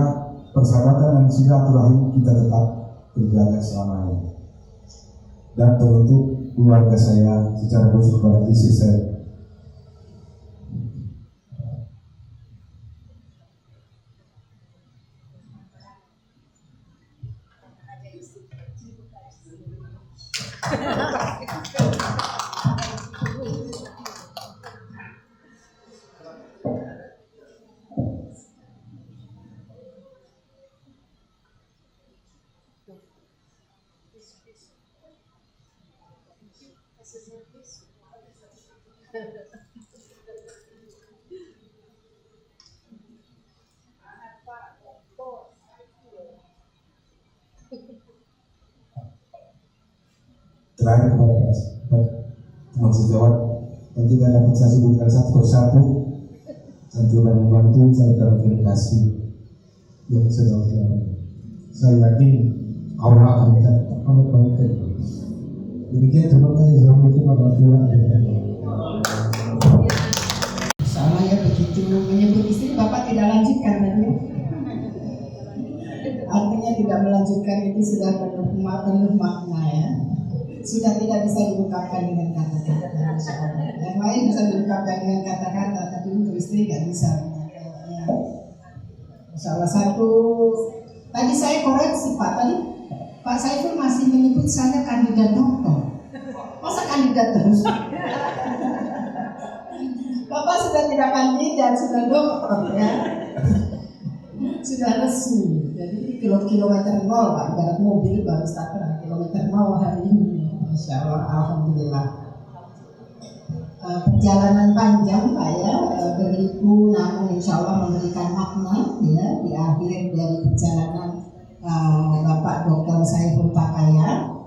persahabatan dan silaturahim kita tetap terjaga selamanya. Dan teruntuk keluarga saya secara khusus kepada istri saya. terakhir kepada teman sejawat yang tidak dapat saya sebutkan satu persatu dan telah membantu saya dalam delegasi yang sedang saya yakin Allah akan baik. Demikian, terima kasih. Assalamualaikum warahmatullahi wabarakatuh. Sama ya, begitu menyebut istri Bapak tidak lanjutkan tadi. Artinya tidak melanjutkan itu sudah penuh makna ya. Sudah tidak bisa diungkapkan dengan kata-kata. Yang lain bisa diungkapkan dengan kata-kata, tapi untuk istri nggak bisa. Ya. Salah satu tadi saya koreksi Pak, tadi Pak Saiful masih menyebut saya kandidat doktor. Masa kandidat terus? Bapak sudah tidak kandidat, sudah dokter ya. Sudah resmi. Jadi kilometer 0 Pak, ibarat mobil baru starter kilometer 0 hari ini. Masya Allah, alhamdulillah. Perjalanan panjang Pak ya, berliku namun insya Allah memberikan makna ya di akhir dari perjalanan Bapak Dr. Saiful Pakaya.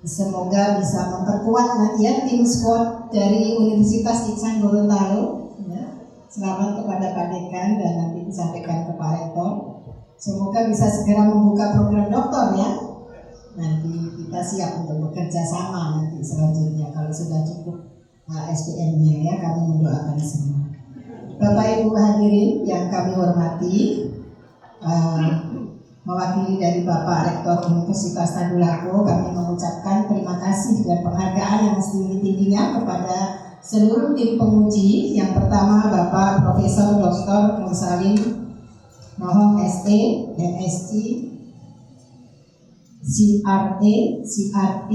Semoga bisa memperkuat nanti ya tim squad dari Universitas Iksan Gorontalo ya. Selamat kepada Pak Dekan dan nanti disampaikan ke Pak Rektor. Semoga bisa segera membuka program doktor ya. Nanti kita siap untuk bekerja sama nanti selanjutnya kalau sudah cukup SDM-nya ya, kami mendoakan semua. Bapak Ibu hadirin yang kami hormati, mewakili dari Bapak Rektor Universitas Tadulako, kami mengucapkan terima kasih dan penghargaan yang setinggi-tingginya kepada seluruh tim penguji. Yang pertama Bapak Profesor Dr. Mursalim Nohong SE, MSc, CRA, CRP,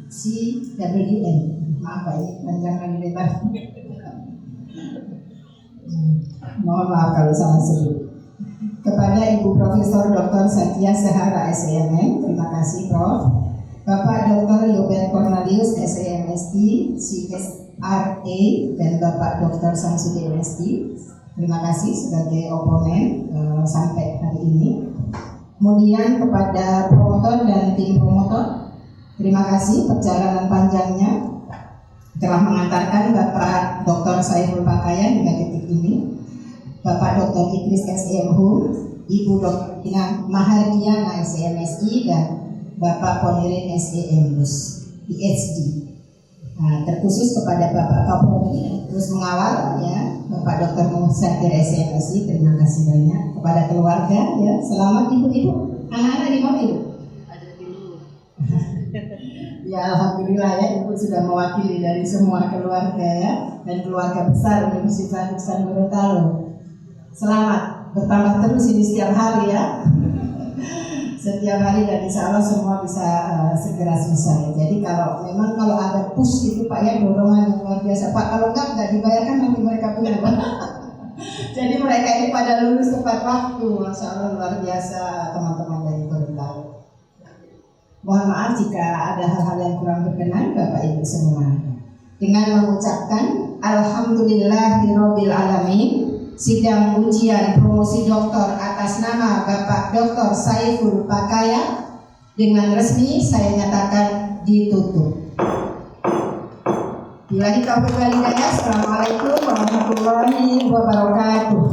CWM. Maaf Pak, ini panjang kali lebar. Mohon maaf kalau salah sebut. Kepada Ibu Profesor Dr. Satya Sehara SEMM, terima kasih Prof. Bapak Dr. Yobel Cornelius SEMSD, CSRA, dan Bapak Dr. Samsudin MSD, terima kasih sebagai oponen sampai hari ini. Kemudian kepada promotor dan tim promotor, terima kasih perjalanan panjangnya telah mengantarkan Bapak Dr. Saiful Pakaya hingga titik ini. Bapak Dr. Idris SEMHU, Ibu Dr. Mahardiana SEMSI, dan Bapak Ponirin SEMHUS PhD. Nah, terkhusus kepada Bapak Kapolri terus mengawal ya, Bapak Dr. Muhsadir SEMSI, terima kasih banyak. Kepada keluarga ya, selamat ibu-ibu. Anak-anak di mana ibu? Ada di luar. Ya alhamdulillah ya, ibu sudah mewakili dari semua keluarga ya, dan keluarga besar Universitas Iksan Gorontalo. Selamat, bertambah terus ini setiap hari ya. Setiap hari dan insya Allah semua bisa segera selesai. Jadi kalau ada push itu Pak ya, dorongan yang luar biasa Pak. Kalau nggak dibayarkan nanti mereka punya. Jadi mereka ini pada lulus tepat waktu. Masya Allah luar biasa teman-teman dari Gorontalo. Mohon maaf jika ada hal-hal yang kurang berkenan Bapak Ibu semua. Dengan mengucapkan Alhamdulillahirabbil alamin, sidang ujian promosi doktor atas nama Bapak Dr. Saiful Pakaya dengan resmi saya nyatakan ditutup. Billahi taufiq wal hidayah. Assalamualaikum warahmatullahi wabarakatuh.